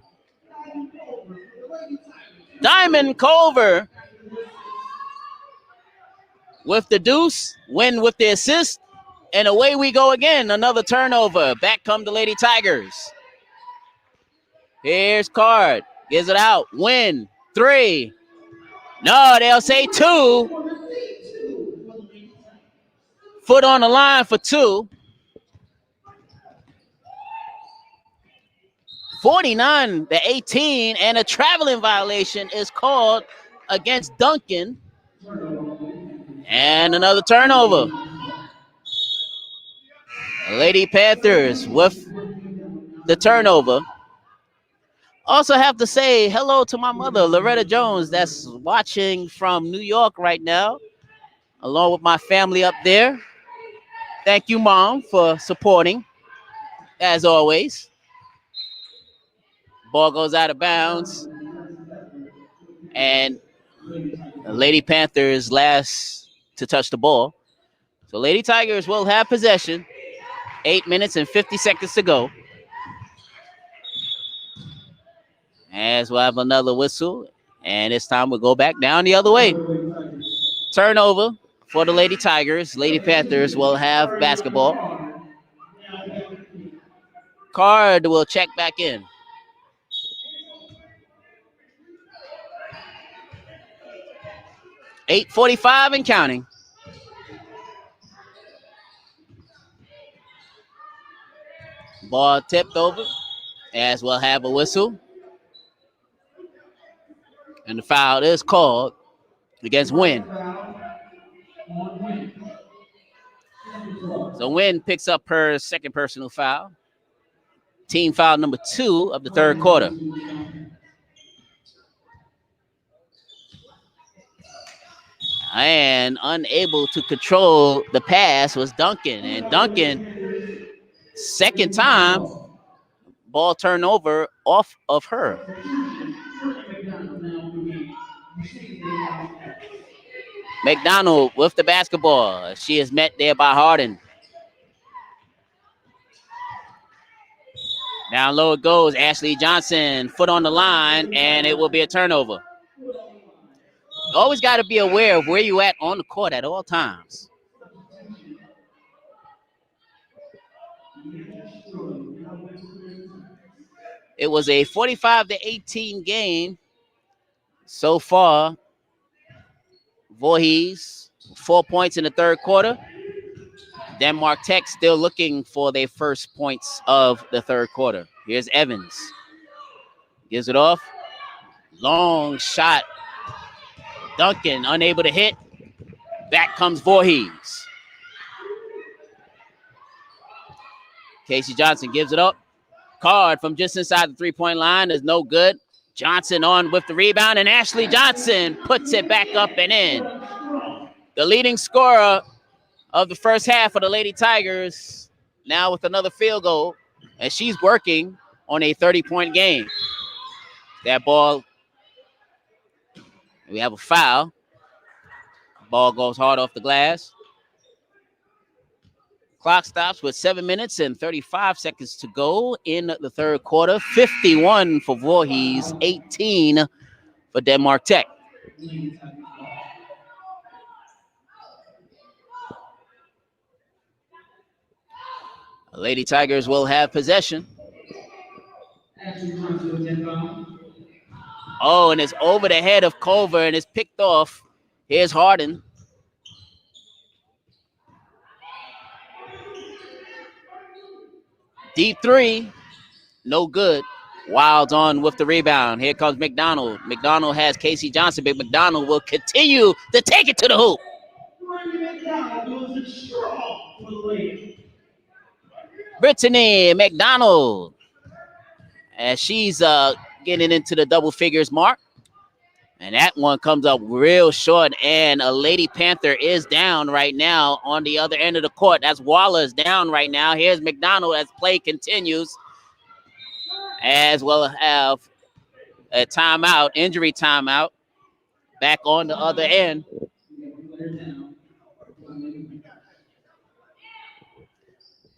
Diamond Culver with the deuce, Wynn with the assist, and away we go again. Another turnover. Back come the Lady Tigers. Here's Card. Gives it out. Wynn, 3. No, they'll say 2. Foot on the line for 2. 49-18, and a traveling violation is called against Duncan. And another turnover. Lady Panthers with the turnover. Also have to say hello to my mother, Loretta Jones, that's watching from New York right now, along with my family up there. Thank you, Mom, for supporting, as always. Ball goes out of bounds. And Lady Panthers last to touch the ball. So Lady Tigers will have possession. 8 minutes and 50 seconds to go. As we'll have another whistle. And this time we'll go back down the other way. Turnover for the Lady Tigers. Lady Panthers will have basketball. Card will check back in. .45 and counting. Ball tipped over as we'll have a whistle. And the foul is called against Wynn. So Wynn picks up her second personal foul. Team foul number 2 of the third quarter. And unable to control the pass was Duncan. And Duncan, second time, ball turnover off of her. McDonald with the basketball. She is met there by Harden. Down low it goes. Ashley Johnson, foot on the line, and it will be a turnover. Always got to be aware of where you at on the court at all times. It was a 45-18 game so far. Voorhees, 4 points in the third quarter. Denmark Tech still looking for their first points of the third quarter. Here's Evans. Gives it off. Long shot. Duncan unable to hit. Back comes Voorhees. Casey Johnson gives it up. Card from just inside the three-point line is no good. Johnson on with the rebound, and Ashley Johnson puts it back up and in. The leading scorer of the first half of the Lady Tigers now with another field goal, and she's working on a 30-point game. That ball, we have a foul. Ball goes hard off the glass. Clock stops with 7 minutes and 35 seconds to go in the third quarter. 51 for Voorhees, 18 for Denmark Tech. The Lady Tigers will have possession. Oh, and it's over the head of Culver, and it's picked off. Here's Harden. Deep three, no good. Wilds on with the rebound. Here comes McDonald. McDonald has Casey Johnson, but McDonald will continue to take it to the hoop. Brittany McDonald, as she's getting into the double figures mark. And that one comes up real short, and a Lady Panther is down right now on the other end of the court. That's Wallace down right now. Here's McDonald as play continues, as well have a timeout, injury timeout, back on the other end.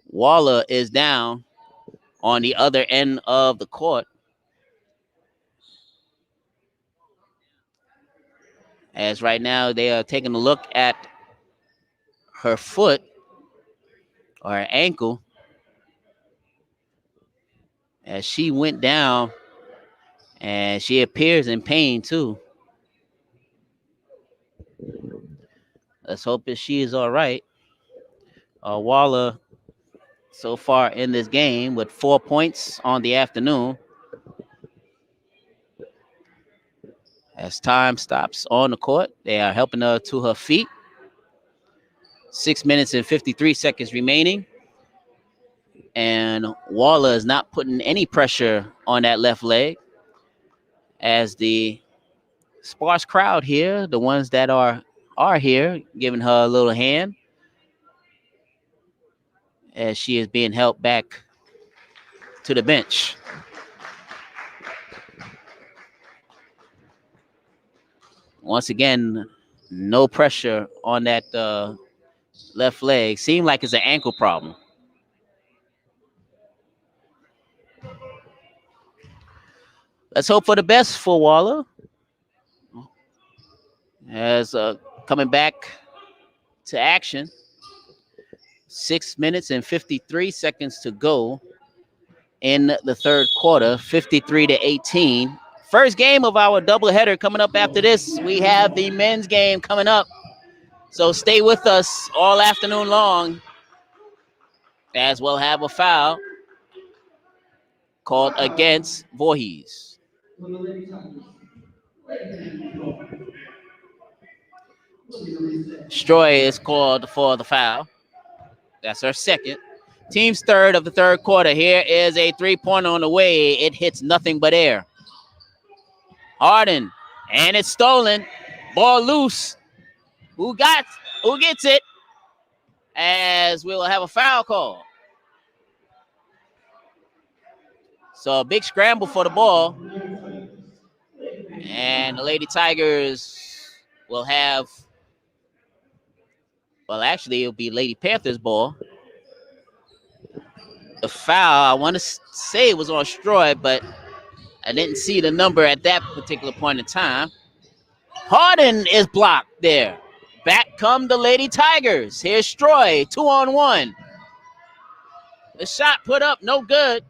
Waller is down on the other end of the court. As right now they are taking a look at her foot or her ankle as she went down, and she appears in pain too. Let's hope that she is all right. Waller so far in this game with 4 points on the afternoon. As time stops on the court, they are helping her to her feet. 6 minutes and 53 seconds remaining. And Waller is not putting any pressure on that left leg, as the sparse crowd here, the ones that are here, giving her a little hand as she is being helped back to the bench. Once again, no pressure on that left leg. Seemed like it's an ankle problem. Let's hope for the best for Waller. As coming back to action. 6 minutes and 53 seconds to go in the third quarter, 53-18. First game of our doubleheader coming up after this. We have the men's game coming up. So stay with us all afternoon long, as we'll have a foul called against Voorhees. Stroy is called for the foul. That's her second. Team's third of the third quarter. Here is a three-pointer on the way. It hits nothing but air. Harden, and it's stolen. Ball loose. Who gets it? As we will have a foul call. So a big scramble for the ball. And the Lady Tigers will have, well, actually, it'll be Lady Panthers ball. The foul, I want to say it was on Stroy, but I didn't see the number at that particular point in time. Harden is blocked there. Back come the Lady Tigers. Here's Stroy, 2-on-1. The shot put up, no good.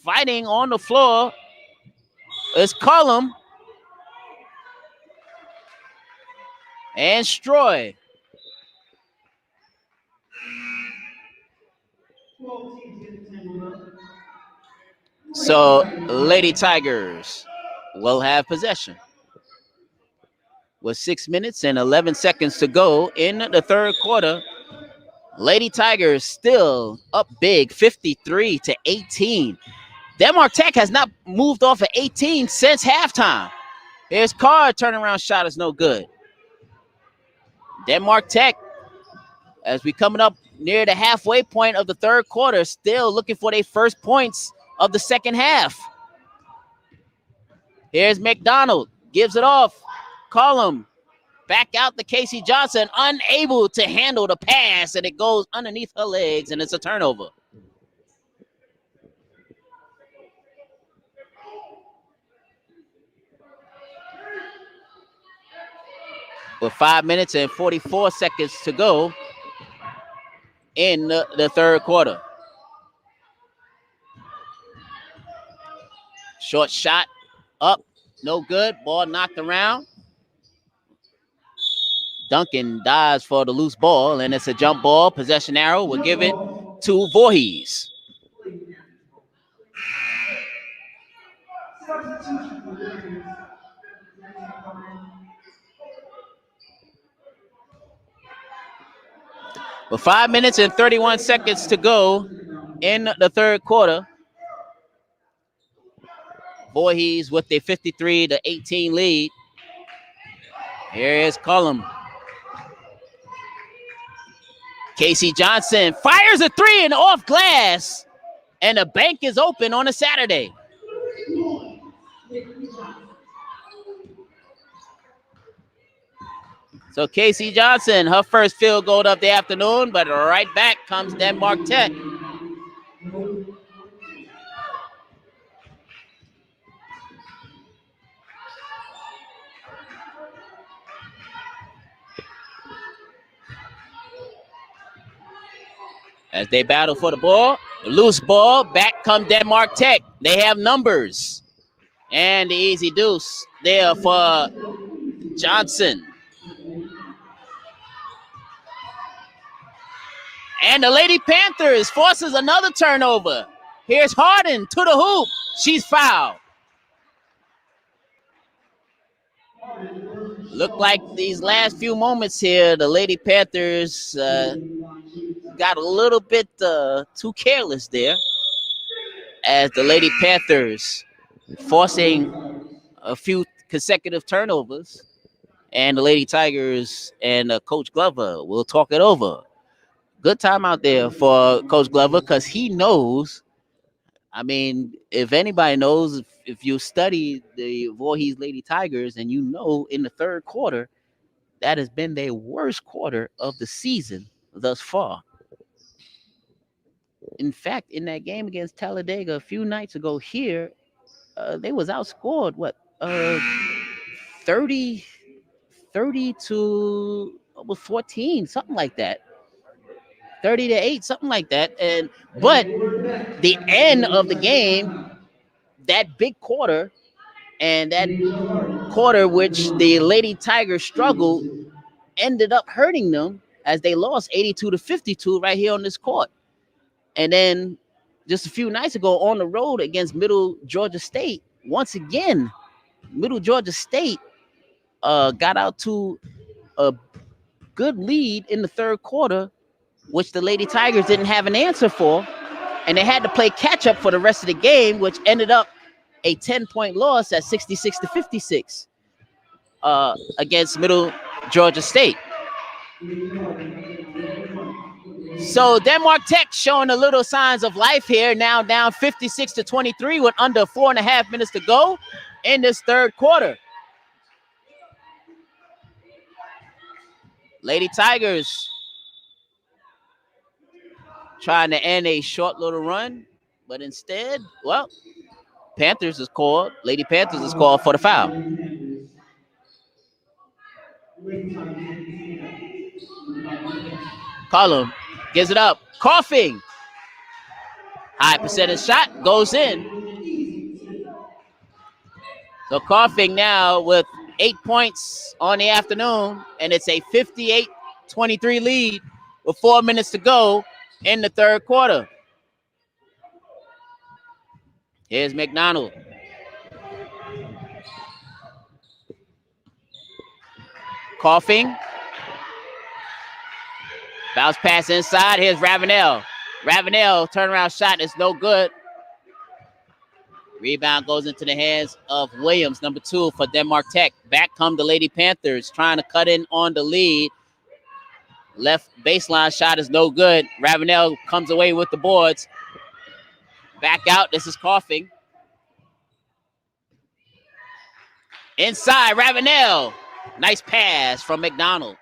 Fighting on the floor is Cullum and Stroy. So Lady Tigers will have possession with 6 minutes and 11 seconds to go in the third quarter. Lady Tigers still up big, 53-18. Denmark Tech has not moved off of 18 since halftime. Here's Carr, turnaround shot is no good. Denmark Tech, as we coming up near the halfway point of the third quarter, still looking for their first points of the second half. Here's McDonald, gives it off. Cullum, back out to Casey Johnson, unable to handle the pass, and it goes underneath her legs, and it's a turnover. With 5 minutes and 44 seconds to go in the third quarter. Short shot up, no good. Ball knocked around. Duncan dives for the loose ball, and it's a jump ball. Possession arrow will give it to Voorhees. With 5 minutes and 31 seconds to go in the third quarter, Voorhees with a 53-18 lead. Here is Cullum. Casey Johnson fires a three and off glass, and the bank is open on a Saturday. So Casey Johnson, her first field goal of the afternoon, but right back comes Denmark Tech. As they battle for the ball, loose ball, back come Denmark Tech. They have numbers. And the easy deuce there for Johnson. And the Lady Panthers forces another turnover. Here's Harden to the hoop. She's fouled. Look like these last few moments here, the Lady Panthers got a little bit too careless there, as the Lady Panthers forcing a few consecutive turnovers, and the Lady Tigers and Coach Glover will talk it over. Good time out there for Coach Glover, because he knows. I mean, if anybody knows, if you study the Voorhees Lady Tigers, and you know in the third quarter, that has been their worst quarter of the season thus far. In fact, in that game against Talladega a few nights ago here, they was outscored, 30 to almost 14, something like that. 30-8, something like that. But the end of the game, that big quarter, and that quarter which the Lady Tigers struggled, ended up hurting them, as they lost 82-52 right here on this court. And then just a few nights ago on the road against Middle Georgia State, once again, Middle Georgia State got out to a good lead in the third quarter, which the Lady Tigers didn't have an answer for. And they had to play catch up for the rest of the game, which ended up a 10-point loss at 66-56 against Middle Georgia State. So Denmark Tech showing a little signs of life here, now down 56-23 with under 4.5 minutes to go in this third quarter. Lady Tigers trying to end a short little run, but instead, well, Panthers is called. Lady Panthers is called for the foul. Cullum gives it up. Coughing. High percentage shot goes in. So Coughing now with 8 points on the afternoon, and it's a 58-23 lead with 4 minutes to go in the third quarter. Here's McDonald. Coughing. Bounce pass inside. Here's Ravenel. Ravenel, turnaround shot is no good. Rebound goes into the hands of Williams, number 2 for Denmark Tech. Back come the Lady Panthers, trying to cut in on the lead. Left baseline shot is no good. Ravenel comes away with the boards. Back out. This is Coughing. Inside, Ravenel. Nice pass from McDonald.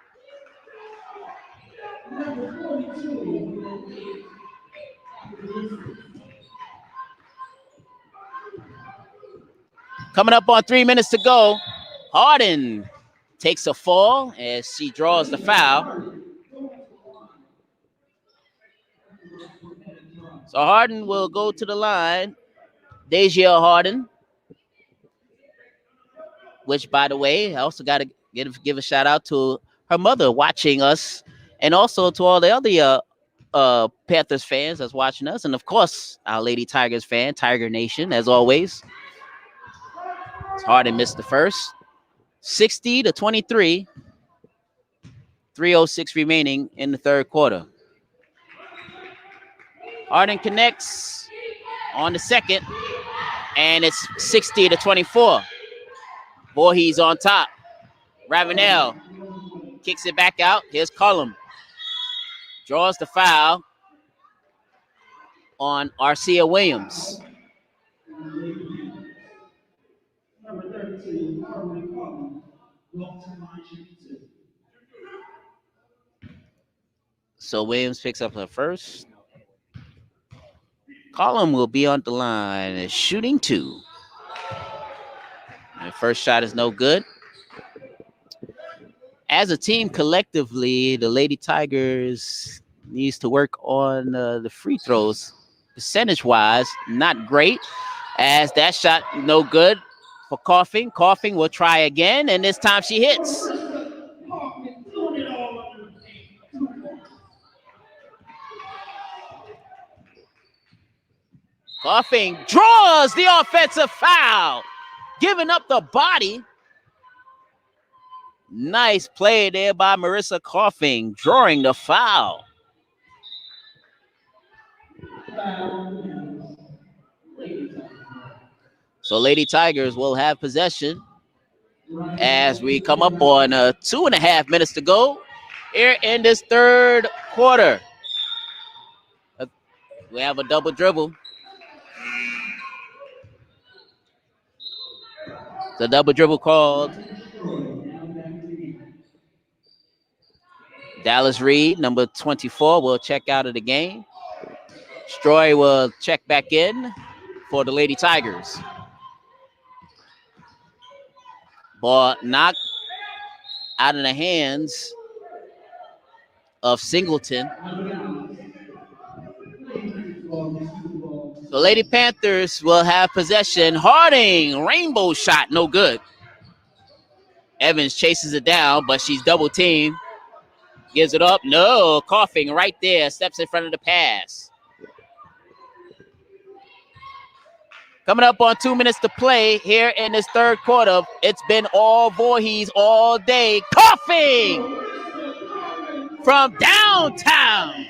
Coming up on 3 minutes to go. Harden takes a fall as she draws the foul. So Harden will go to the line. Deja Harden, which, by the way, I also got to give a shout out to her mother watching us, and also to all the other Panthers fans that's watching us, and of course, our Lady Tigers fan, Tiger Nation, as always. Harden missed the first. 60-23. 3:06 remaining in the third quarter. Harden connects on the second, and it's 60-24. Voorhees on top. Ravenel kicks it back out. Here's Cullum. Draws the foul on Arcia Williams. So Williams picks up her first. Cullum will be on the line, shooting 2. The first shot is no good. As a team collectively, the Lady Tigers needs to work on the free throws. Percentage-wise, not great, as that shot no good for Coughing. Coughing will try again, and this time she hits. Coughing draws the offensive foul, giving up the body. Nice play there by Marissa Coughing, drawing the foul. So Lady Tigers will have possession as we come up on 2.5 minutes to go here in this third quarter. We have a double dribble. The double dribble called. Dallas Reed, number 24, will check out of the game. Stroy will check back in for the Lady Tigers. Ball knocked out of the hands of Singleton. The Lady Panthers will have possession. Harding, rainbow shot, no good. Evans chases it down, but she's double teamed. Gives it up. No, Coughing right there. Steps in front of the pass. Coming up on 2 minutes to play here in this third quarter. It's been all Voorhees all day. Coughing from downtown.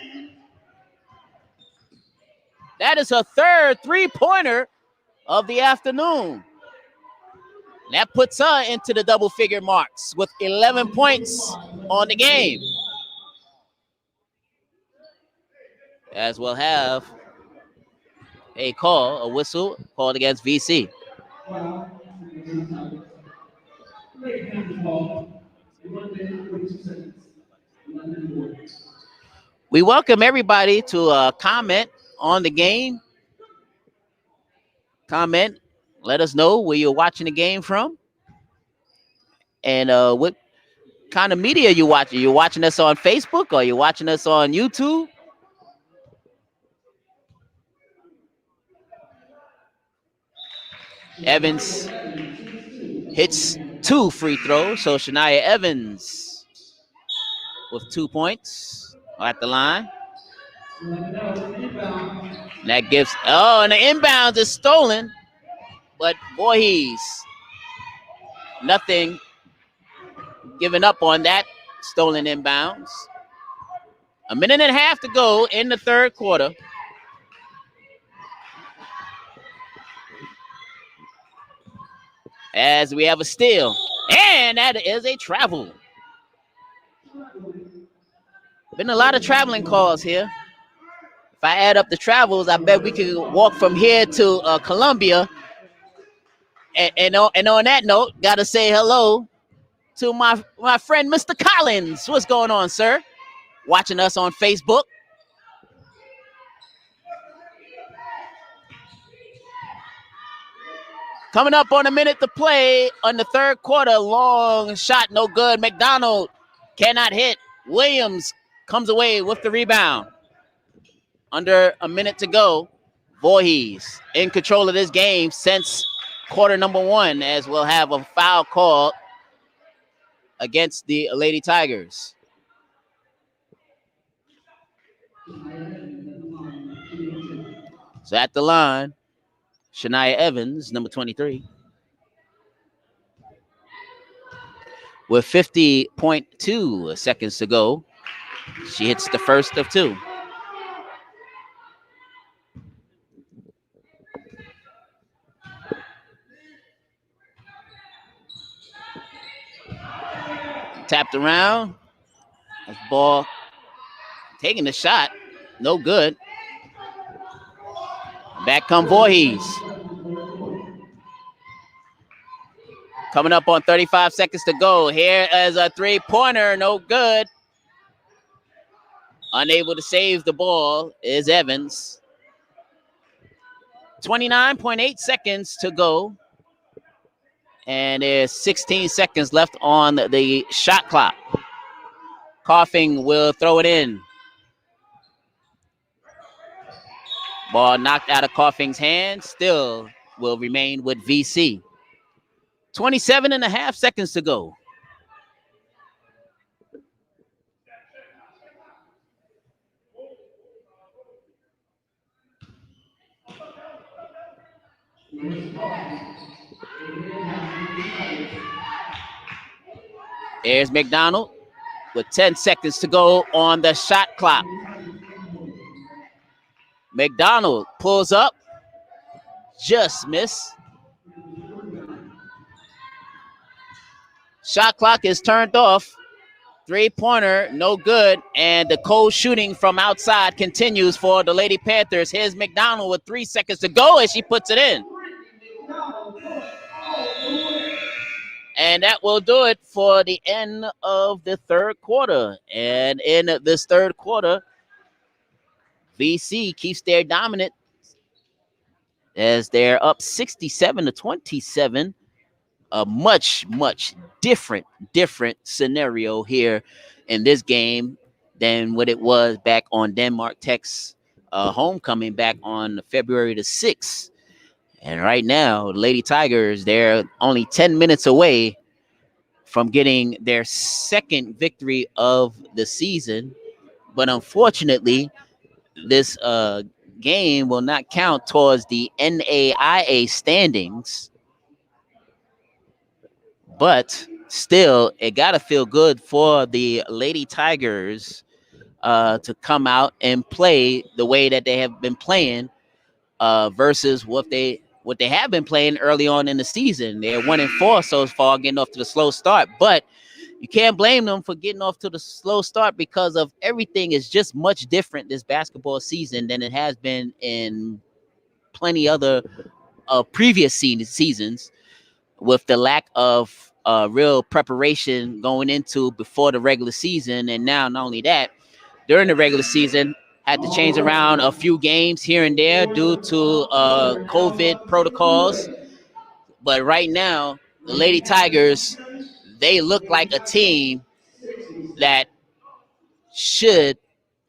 That is her third three-pointer of the afternoon. That puts her into the double-figure marks with 11 points on the game. As we'll have a whistle called against VC. We welcome everybody to comment on the game. Comment. Let us know where you're watching the game from. And what kind of media you watching. You're watching us on Facebook or you're watching us on YouTube? Evans hits 2 free throws. So Shania Evans with 2 points at the line. And that gives, and the inbounds is stolen. But Voorhees, nothing giving up on that stolen inbounds. 1.5 minutes to go in the third quarter. As we have a steal. And that is a travel. Been a lot of traveling calls here. If I add up the travels, I bet we could walk from here to Columbia. And on that note, got to say hello to my friend, Mr. Collins. What's going on, sir? Watching us on Facebook. Coming up on 1 minute to play on the third quarter. Long shot, no good. McDonald cannot hit. Williams comes away with the rebound. Under 1 minute to go. Voorhees in control of this game since quarter number 1, as we'll have a foul called against the Lady Tigers. So at the line, Shania Evans, number 23. With 50.2 seconds to go, she hits the first of two. Tapped around. That's ball taking the shot. No good. Back come Voorhees. Coming up on 35 seconds to go. Here is a three-pointer. No good. Unable to save the ball is Evans. 29.8 seconds to go. And there's 16 seconds left on the shot clock. Coughing will throw it in. Ball knocked out of Coughing's hand. Still will remain with VC. 27.5 seconds to go. There's McDonald with 10 seconds to go on the shot clock. McDonald pulls up. Just miss. Shot clock is turned off. Three-pointer, no good. And the cold shooting from outside continues for the Lady Panthers. Here's McDonald with 3 seconds to go, and she puts it in. And that will do it for the end of the third quarter. And in this third quarter, VC keeps their dominance as they're up 67-27. A much different scenario here in this game than what it was back on Denmark Tech's homecoming back on February the 6th. And right now, Lady Tigers, they're only 10 minutes away from getting their second victory of the season. But unfortunately, this game will not count towards the NAIA standings. But still, it got to feel good for the Lady Tigers to come out and play the way that they have been playing versus what they have been playing early on in the season. They're 1-4 so far, getting off to the slow start. But you can't blame them for getting off to the slow start because of everything is just much different this basketball season than it has been in plenty other previous seasons, with the lack of real preparation going into before the regular season. And now, not only that, during the regular season, had to change around a few games here and there due to COVID protocols. But right now, the Lady Tigers, they look like a team that should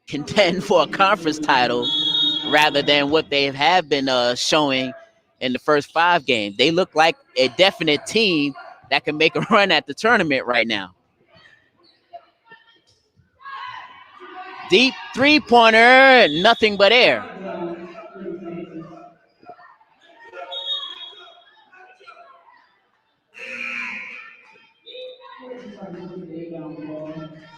contend for a conference title rather than what they have been showing in the first 5 games. They look like a definite team that can make a run at the tournament right now. Deep three-pointer, nothing but air.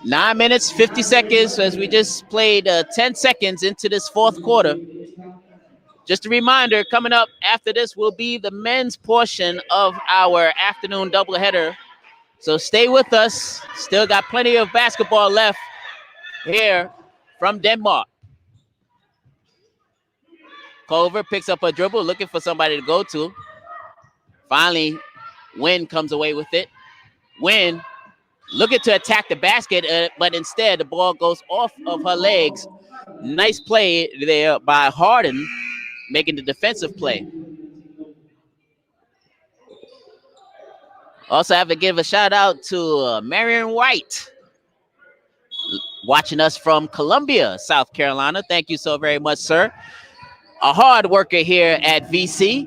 Nine minutes, 50 seconds as we just played 10 seconds into this fourth quarter. Just a reminder, coming up after this will be the men's portion of our afternoon doubleheader. So stay with us. Still got plenty of basketball left here from Denmark. Culver picks up a dribble, looking for somebody to go to. Finally, Wynn comes away with it. Wynn looking to attack the basket, but instead the ball goes off of her legs. Nice play there by Harden, making the defensive play. Also have to give a shout out to Marion White, watching us from Columbia, South Carolina. Thank you so very much, sir. A hard worker here at VC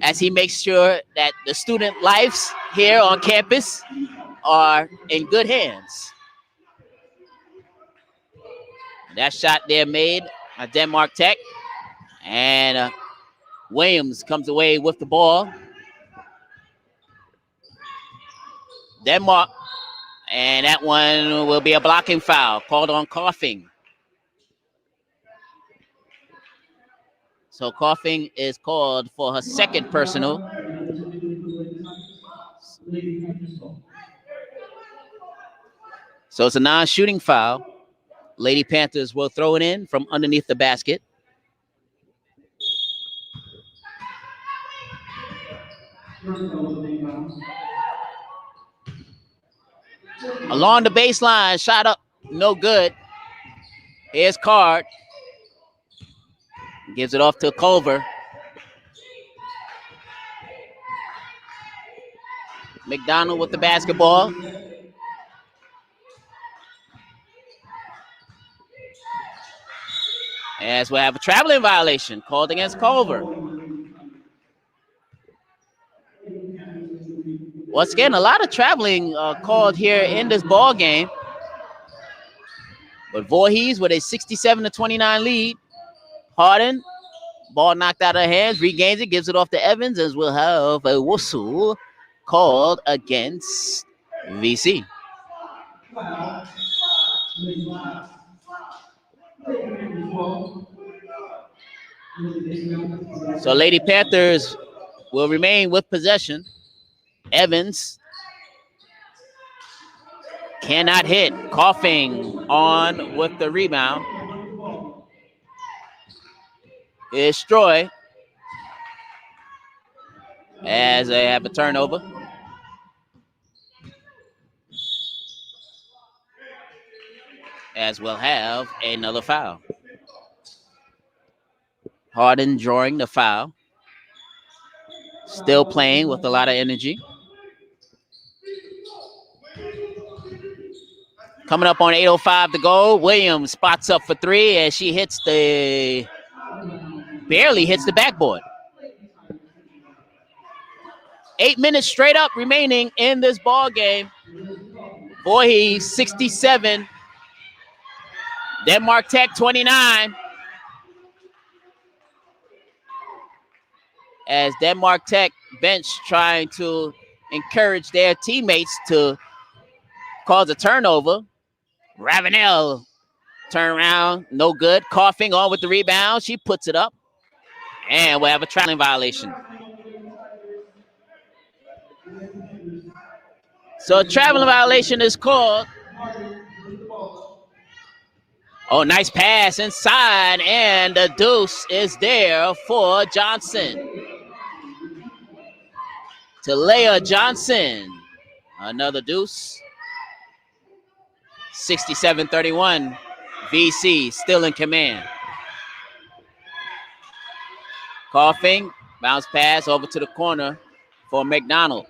as he makes sure that the student lives here on campus are in good hands. That shot there made by Denmark Tech And Williams comes away with the ball. Denmark. And that one will be a blocking foul called on Coughing. So Coughing is called for her second personal. So it's a non-shooting foul. Lady Panthers will throw it in from underneath the basket. Along the baseline, shot up, no good. Here's Card. Gives it off to Culver. McDonald with the basketball. As we have a traveling violation called against Culver. Once again, a lot of traveling called here in this ball game. But Voorhees with a 67-29 lead. Harden, ball knocked out of her hands, regains it, gives it off to Evans, as we'll have a whistle called against VC. So Lady Panthers will remain with possession. Evans cannot hit. Coughing on with the rebound. Is Stroy as they have a turnover. As we'll have another foul. Harden drawing the foul. Still playing with a lot of energy. Coming up on 8:05 to go. Williams spots up for three as she barely hits the backboard. 8 minutes straight up remaining in this ball game. Voorhees 67. Denmark Tech 29. As Denmark Tech bench trying to encourage their teammates to cause a turnover. Ravenel turn around, no good. Coughing on with the rebound. She puts it up. And we have a traveling violation. So a traveling violation is called. Oh, nice pass inside. And the deuce is there for Johnson. Talea Johnson. Another deuce. 67-31. VC still in command. Coughing. Bounce pass over to the corner for McDonald.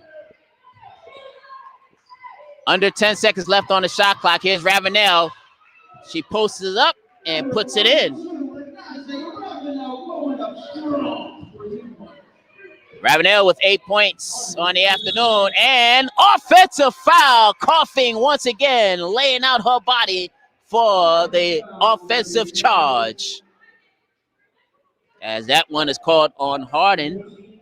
Under 10 seconds left on the shot clock. Here's Ravenel. She posts it up and puts it in. Ravenel with 8 points on the afternoon. And offensive foul. Coughing once again, laying out her body for the offensive charge. As that one is called on Harden.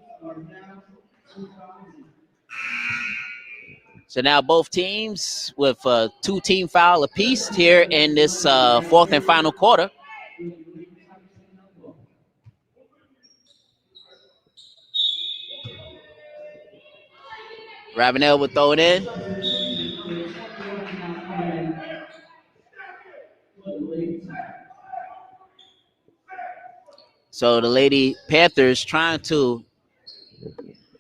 So now both teams with 2 team foul apiece here in this fourth and final quarter. Ravenel will throw it in. So the Lady Panthers trying to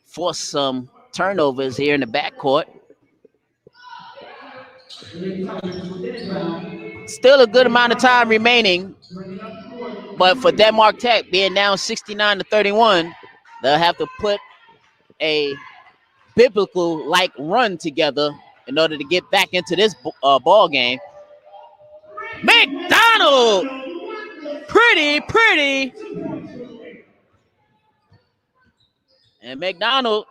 force some turnovers here in the backcourt. Still a good amount of time remaining. But for Denmark Tech being down 69-31, they'll have to put a biblical-like run together in order to get back into this ball game. McDonald! Pretty. And McDonald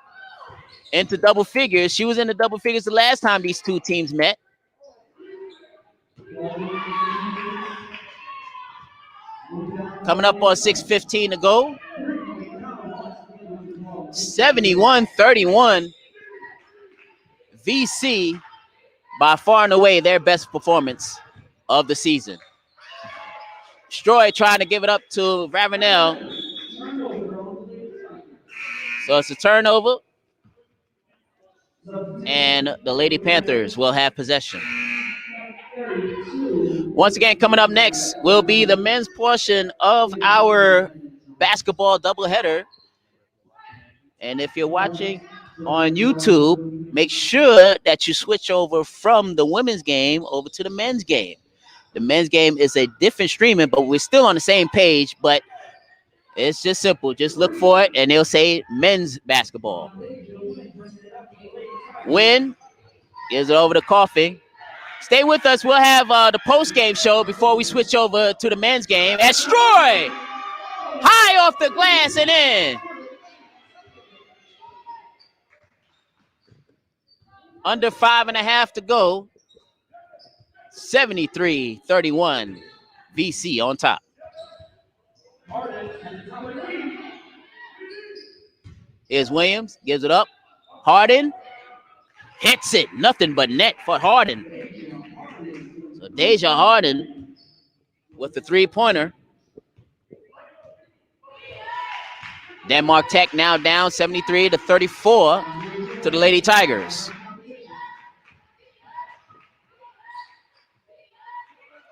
into double figures. She was in the double figures the last time these two teams met. Coming up on 6:15 to go. 71-31. VC, by far and away, their best performance of the season. Stroy trying to give it up to Ravenel. So it's a turnover. And the Lady Panthers will have possession. Once again, coming up next will be the men's portion of our basketball doubleheader. And if you're watching on YouTube, make sure that you switch over from the women's game over to the men's game. The men's game is a different streaming, but we're still on the same page, but it's just simple. Just look for it, and they'll say men's basketball. Win gives it over to Coffee. Stay with us. We'll have the post-game show before we switch over to the men's game. And Stroy, high off the glass and in. Under 5.5 to go. 73-31. VC on top. Here's Williams. Gives it up. Harden. Hits it. Nothing but net for Harden. So Deja Harden with the three-pointer. Denmark Tech now down 73-34 to the Lady Tigers.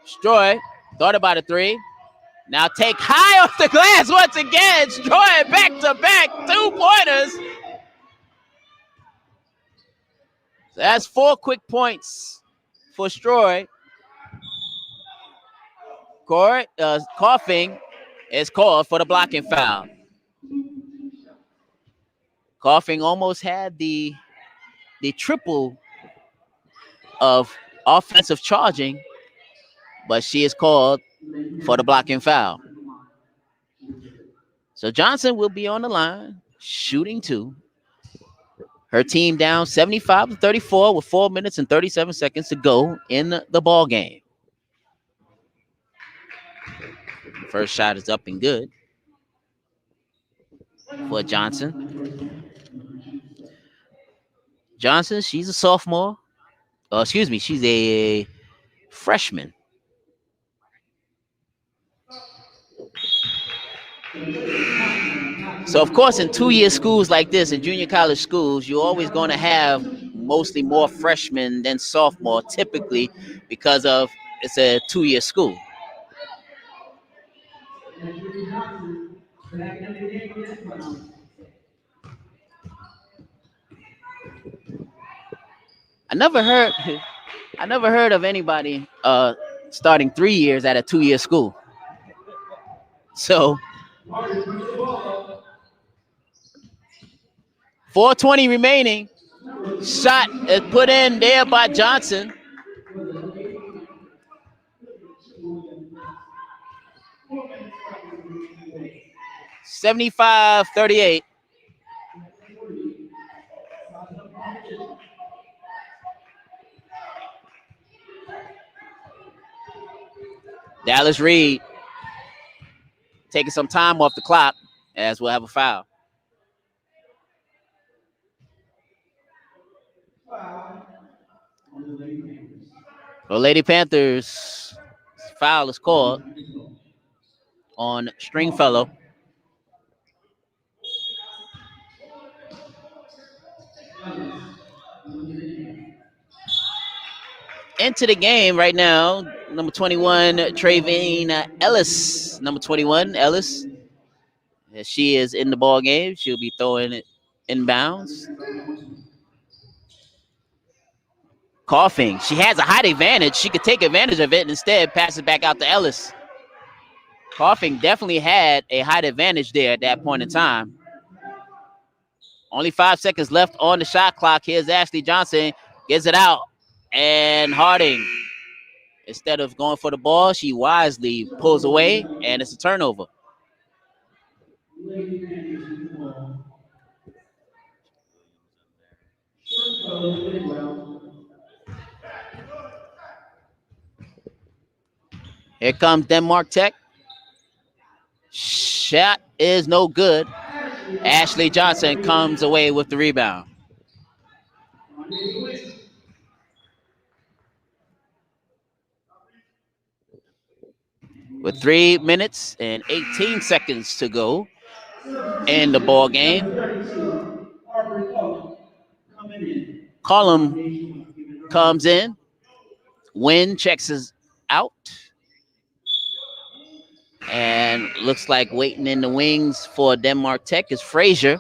Stroy thought about a three. Now take high off the glass once again. Stroy back-to-back 2-pointers. So that's 4 quick points for Stroy. Coughing is called for the blocking foul. Coughing almost had the triple of offensive charging, but she is called for the blocking foul. So Johnson will be on the line, shooting 2. Her team down 75-34 with 4 minutes and 37 seconds to go in the ball game. First shot is up and good for Johnson. Johnson, she's a sophomore. Excuse me, she's a freshman. So, of course, in 2-year schools like this, in junior college schools, you're always going to have mostly more freshmen than sophomore, typically, because of it's a 2-year school. I never heard of anybody starting 3 years at a 2-year school. So 4:20 remaining. Shot is put in there by Johnson. (75-38). Dallas Reed taking some time off the clock as we'll have a foul. Well, Lady Panthers foul is called on Stringfellow. Into the game right now, number 21, Trayvine Ellis. Number 21, Ellis. She is in the ball game. She'll be throwing it inbounds. Coughing. She has a height advantage. She could take advantage of it and instead pass it back out to Ellis. Coughing definitely had a height advantage there at that point in time. Only 5 seconds left on the shot clock. Here's Ashley Johnson. Gets it out. And Harding, instead of going for the ball, she wisely pulls away, and it's a turnover. Here comes Denmark Tech. Shot is no good. Ashley Johnson comes away with the rebound. With 3 minutes and 18 seconds to go in the ball game, Column comes in. Wynn checks us out. And looks like waiting in the wings for Denmark Tech is Frazier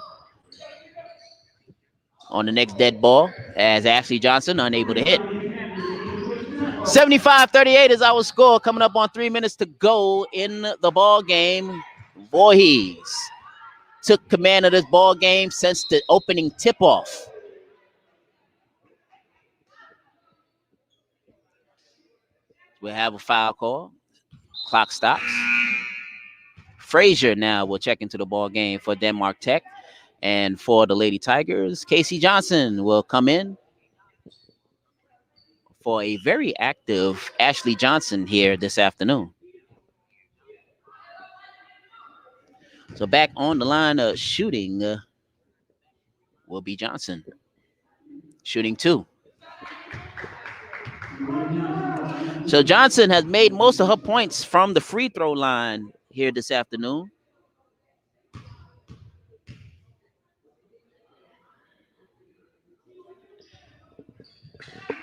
on the next dead ball as Ashley Johnson unable to hit. 75-38 is our score, coming up on 3 minutes to go in the ball game. Voorhees took command of this ball game since the opening tip-off. We have a foul call. Clock stops. Frazier now will check into the ball game for Denmark Tech. And for the Lady Tigers, Casey Johnson will come in for a very active Ashley Johnson here this afternoon. So back on the line of shooting will be Johnson. Shooting 2. So Johnson has made most of her points from the free throw line here this afternoon.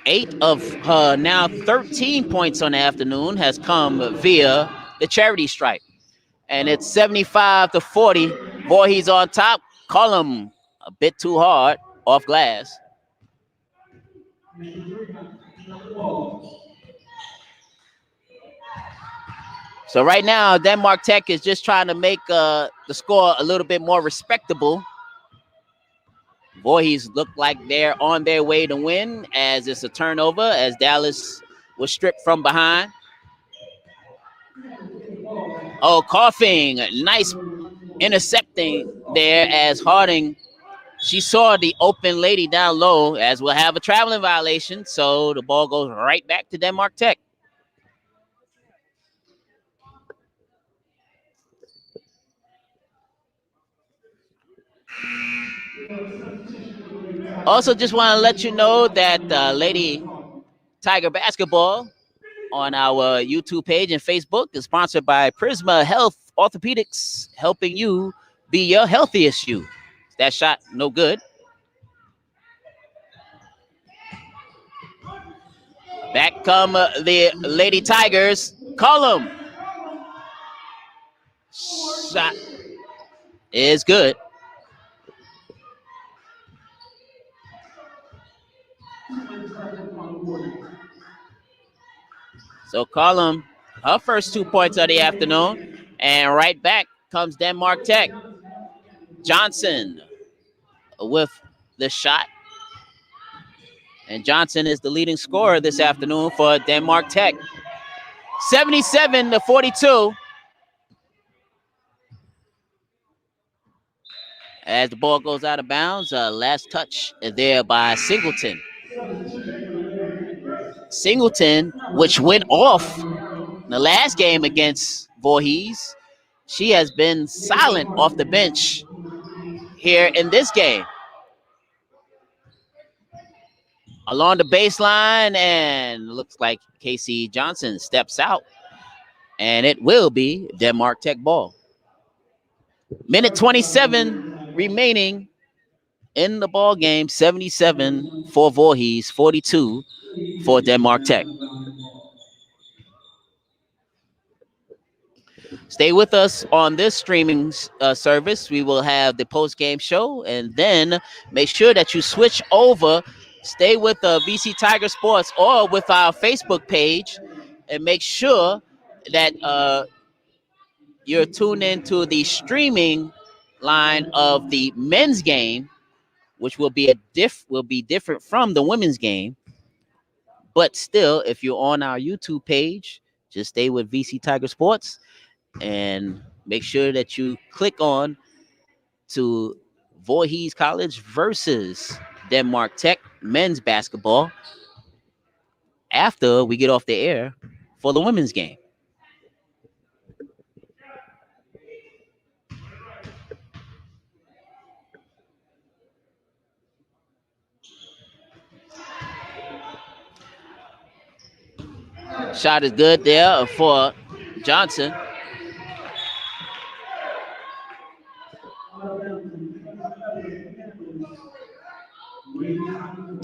8 of her now 13 points on the afternoon has come via the charity stripe. And it's 75-40. Voorhees on top. Column a bit too hard off glass. So right now, Denmark Tech is just trying to make the score a little bit more respectable. Voorhees look like they're on their way to win as it's a turnover as Dallas was stripped from behind. Oh, coughing. Nice intercepting there as Harding, she saw the open lady down low as we'll have a traveling violation. So the ball goes right back to Denmark Tech. Also, just want to let you know that Lady Tiger Basketball on our YouTube page and Facebook is sponsored by Prisma Health Orthopedics, helping you be your healthiest you. That shot, no good. Back come the Lady Tigers. Column. Shot is good. So Column, her first 2 points of the afternoon. And right back comes Denmark Tech. Johnson with the shot. And Johnson is the leading scorer this afternoon for Denmark Tech. 77-42. As the ball goes out of bounds, last touch there by Singleton. Singleton, which went off in the last game against Voorhees, she has been silent off the bench here in this game. Along the baseline, and looks like Casey Johnson steps out, and it will be Denmark Tech ball. Minute 27 remaining in the ball game. 77 for Voorhees, 42 for Denmark Tech. Stay with us on this streaming service. We will have the post-game show, and then make sure that you switch over. Stay with VC Tiger Sports or with our Facebook page, and make sure that you're tuned into the streaming line of the men's game, which will be different from the women's game. But still, if you're on our YouTube page, just stay with VC Tiger Sports and make sure that you click on to Voorhees College versus Denmark Tech men's basketball after we get off the air for the women's game. Shot is good there for Johnson.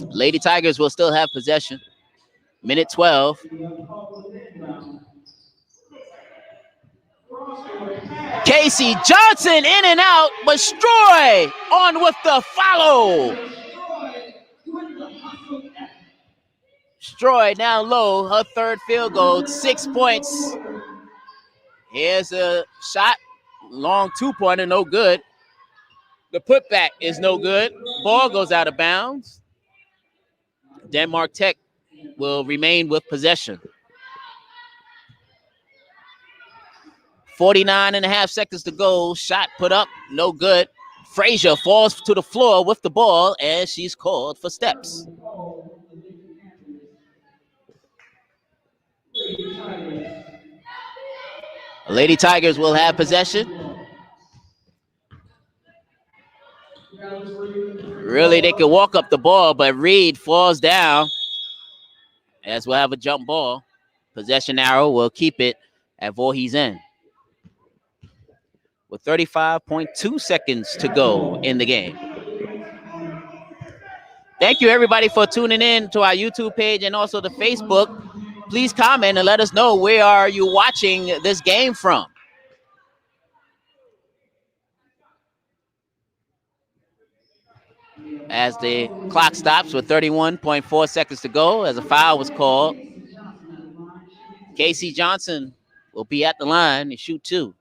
Lady Tigers will still have possession. Minute 12. Casey Johnson in and out, but Stroy on with the follow. Stroy down low, her third field goal, 6 points. Here's a shot, long two-pointer, no good. The putback is no good. Ball goes out of bounds. Denmark Tech will remain with possession. 49 and a half seconds to go. Shot put up, no good. Frazier falls to the floor with the ball, and she's called for steps. Lady Tigers will have possession. Really, they could walk up the ball, but Reed falls down as we'll have a jump ball. Possession arrow will keep it at Voorhees end. With 35.2 seconds to go in the game. Thank you, everybody, for tuning in to our YouTube page and also the Facebook. Please comment and let us know where are you watching this game from. As the clock stops with 31.4 seconds to go, as a foul was called. Casey Johnson will be at the line and shoot two.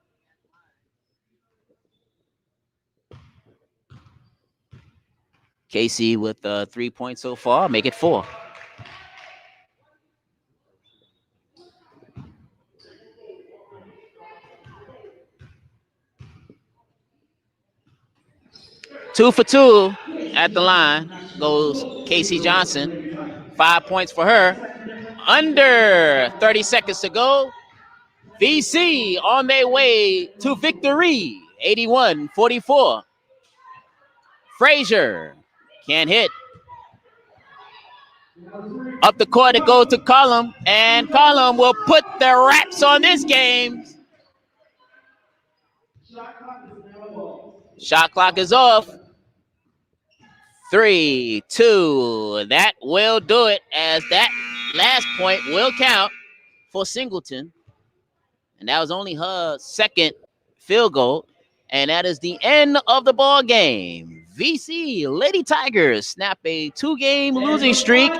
Casey with 3 points so far, make it 4. Two for two at the line goes Casey Johnson. 5 points for her. Under 30 seconds to go. VC on their way to victory. 81-44. Frazier can't hit. Up the court it goes to Cullum, and Cullum will put the wraps on this game. Shot clock is off. 3, 2. That will do it, as that last point will count for Singleton. And that was only her second field goal. And that is the end of the ball game. VC Lady Tigers snap a 2-game losing streak,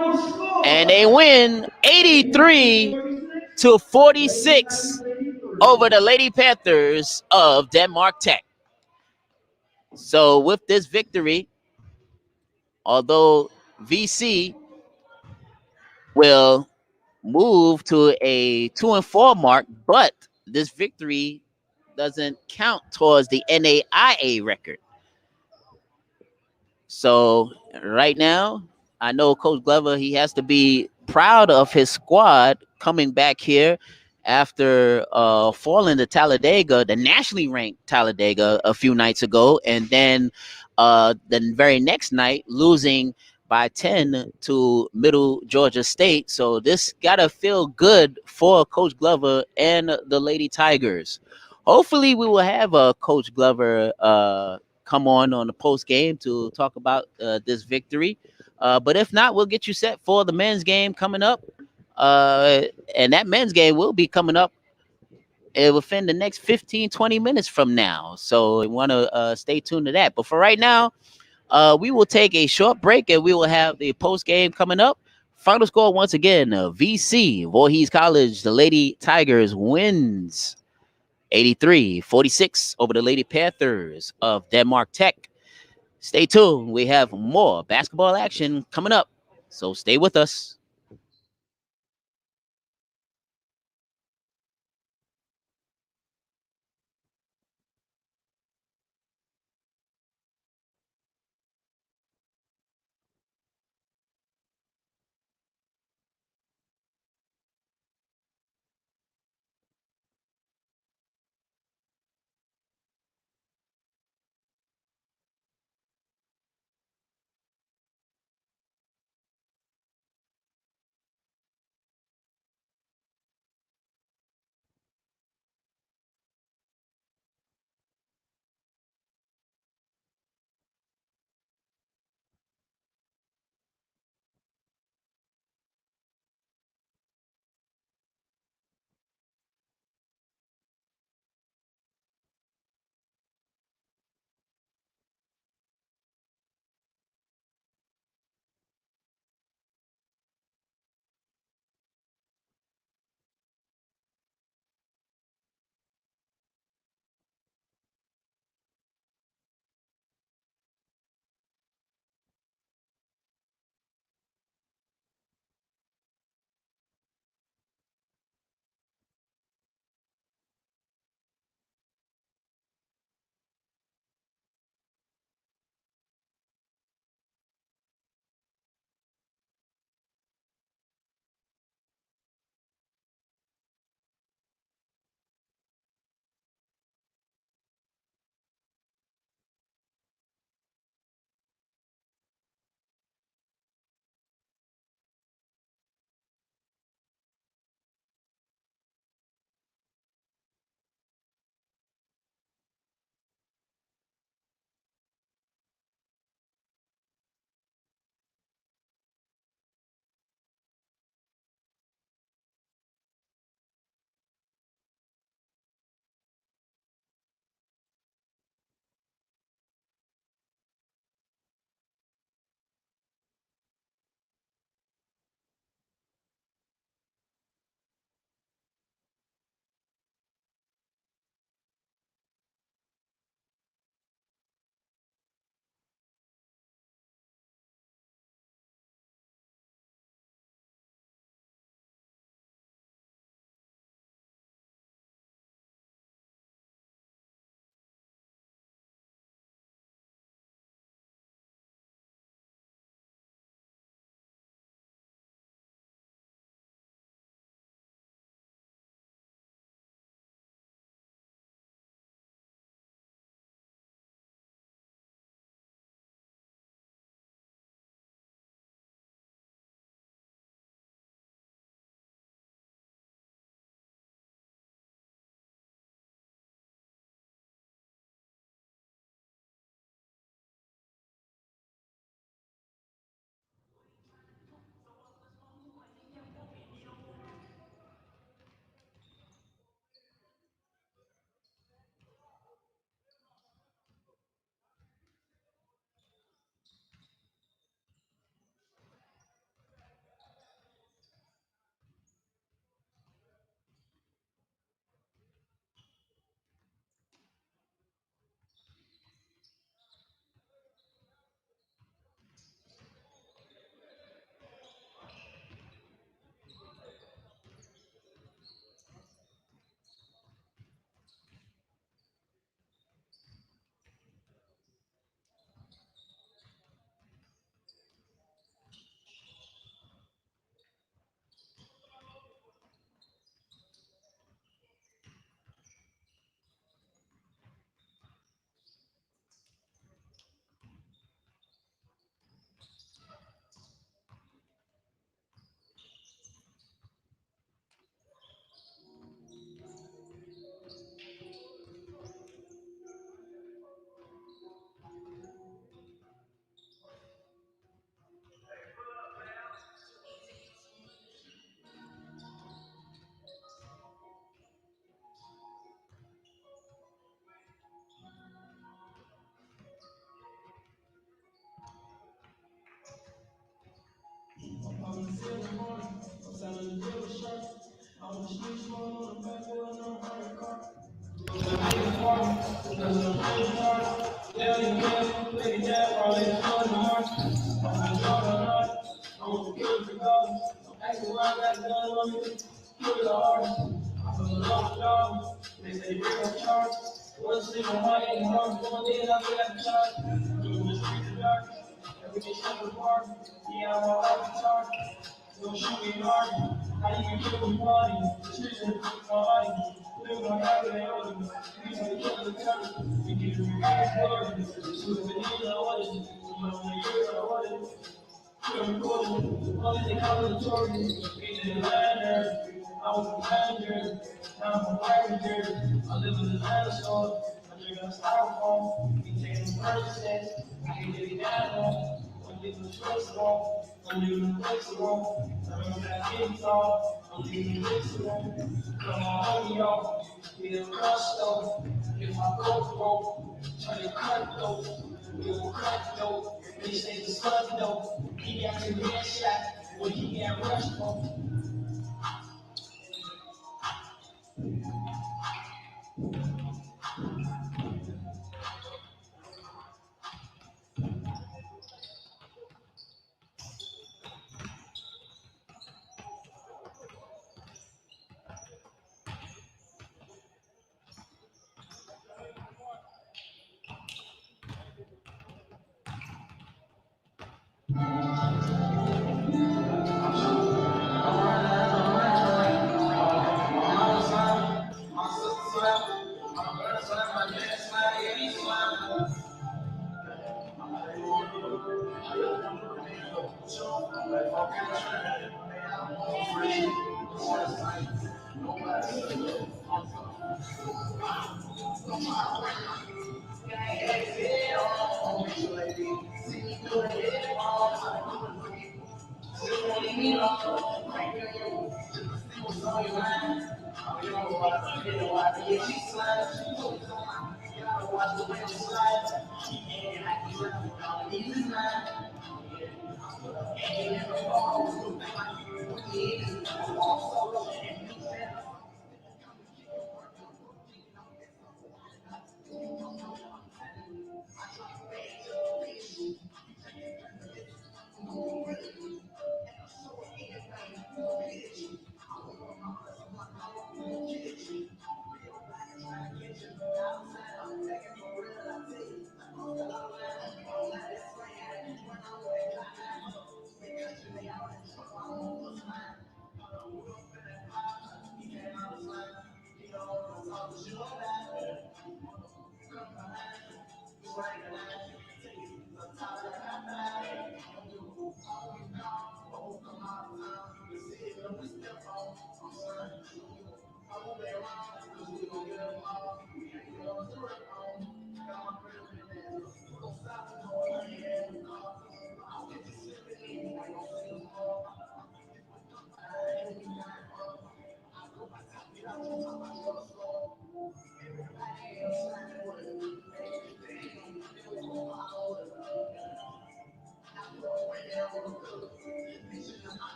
and they win 83-46 over the Lady Panthers of Denmark Tech. So with this victory, although VC will move to a 2-4 mark, but this victory doesn't count towards the NAIA record. So right now, I know Coach Glover, he has to be proud of his squad coming back here after falling to Talladega, the nationally ranked Talladega, a few nights ago, and then the very next night losing by 10 to Middle Georgia State. So this gotta feel good for Coach Glover and the Lady Tigers. Hopefully we will have Coach Glover come on the post game to talk about this victory. But if not, we'll get you set for the men's game coming up. And that men's game will be coming up within the next 15-20 minutes from now. So we want to stay tuned to that. But for right now, we will take a short break and we will have the post game coming up. Final score once again, VC, Voorhees College, the Lady Tigers wins 83-46 over the Lady Panthers of Denmark Tech. Stay tuned. We have more basketball action coming up. So stay with us.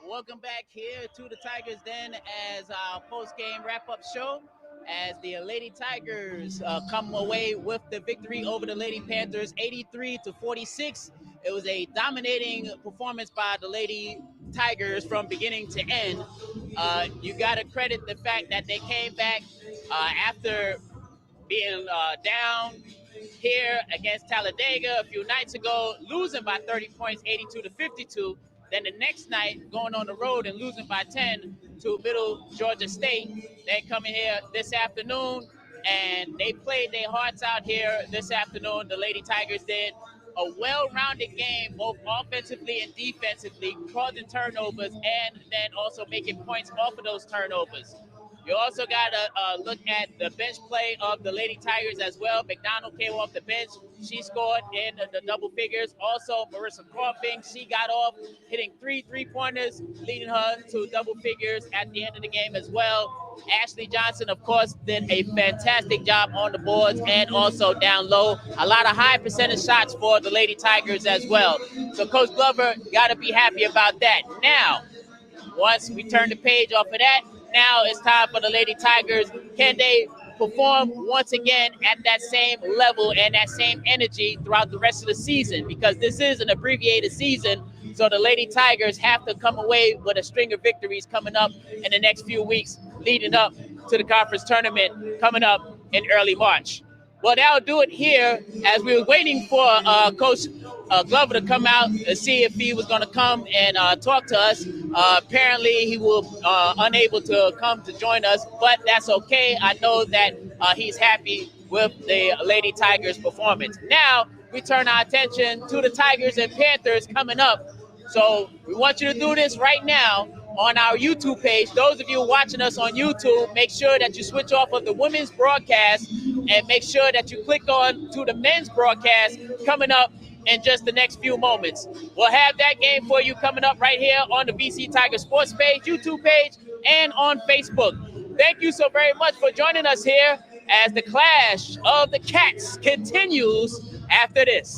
Welcome back here to the Tigers Den as our post-game wrap-up show. As the Lady Tigers come away with the victory over the Lady Panthers, 83-46. It was a dominating performance by the Lady Tigers from beginning to end. You got to credit the fact that they came back after being down here against Talladega a few nights ago, losing by 30 points, 82-52. Then the next night, going on the road and losing by 10 to Middle Georgia State. They coming here this afternoon, and they played their hearts out here this afternoon. The Lady Tigers did a well-rounded game, both offensively and defensively, causing turnovers and then also making points off of those turnovers. You also got to look at the bench play of the Lady Tigers as well. McDonald came off the bench. She scored in the double figures. Also, Marissa Crawfing, she got off, hitting three-pointers, leading her to double figures at the end of the game as well. Ashley Johnson, of course, did a fantastic job on the boards and also down low. A lot of high percentage shots for the Lady Tigers as well. So Coach Glover got to be happy about that. Now, once we turn the page off of that, now it's time for the Lady Tigers. Can they perform once again at that same level and that same energy throughout the rest of the season? Because this is an abbreviated season, so the Lady Tigers have to come away with a string of victories coming up in the next few weeks leading up to the conference tournament coming up in early March. Well, that'll do it here as we were waiting for Coach Glover to come out and see if he was going to come and talk to us. Apparently, he was unable to come to join us, but that's okay. I know that he's happy with the Lady Tigers' performance. Now, we turn our attention to the Tigers and Panthers coming up. So we want you to do this right now on our YouTube page. Those of you watching us on YouTube, make sure that you switch off of the women's broadcast and make sure that you click on to the men's broadcast coming up in just the next few moments. We'll have that game for you coming up right here on the BC Tiger Sports page, YouTube page, and on Facebook. Thank you so very much for joining us here as the clash of the cats continues after this.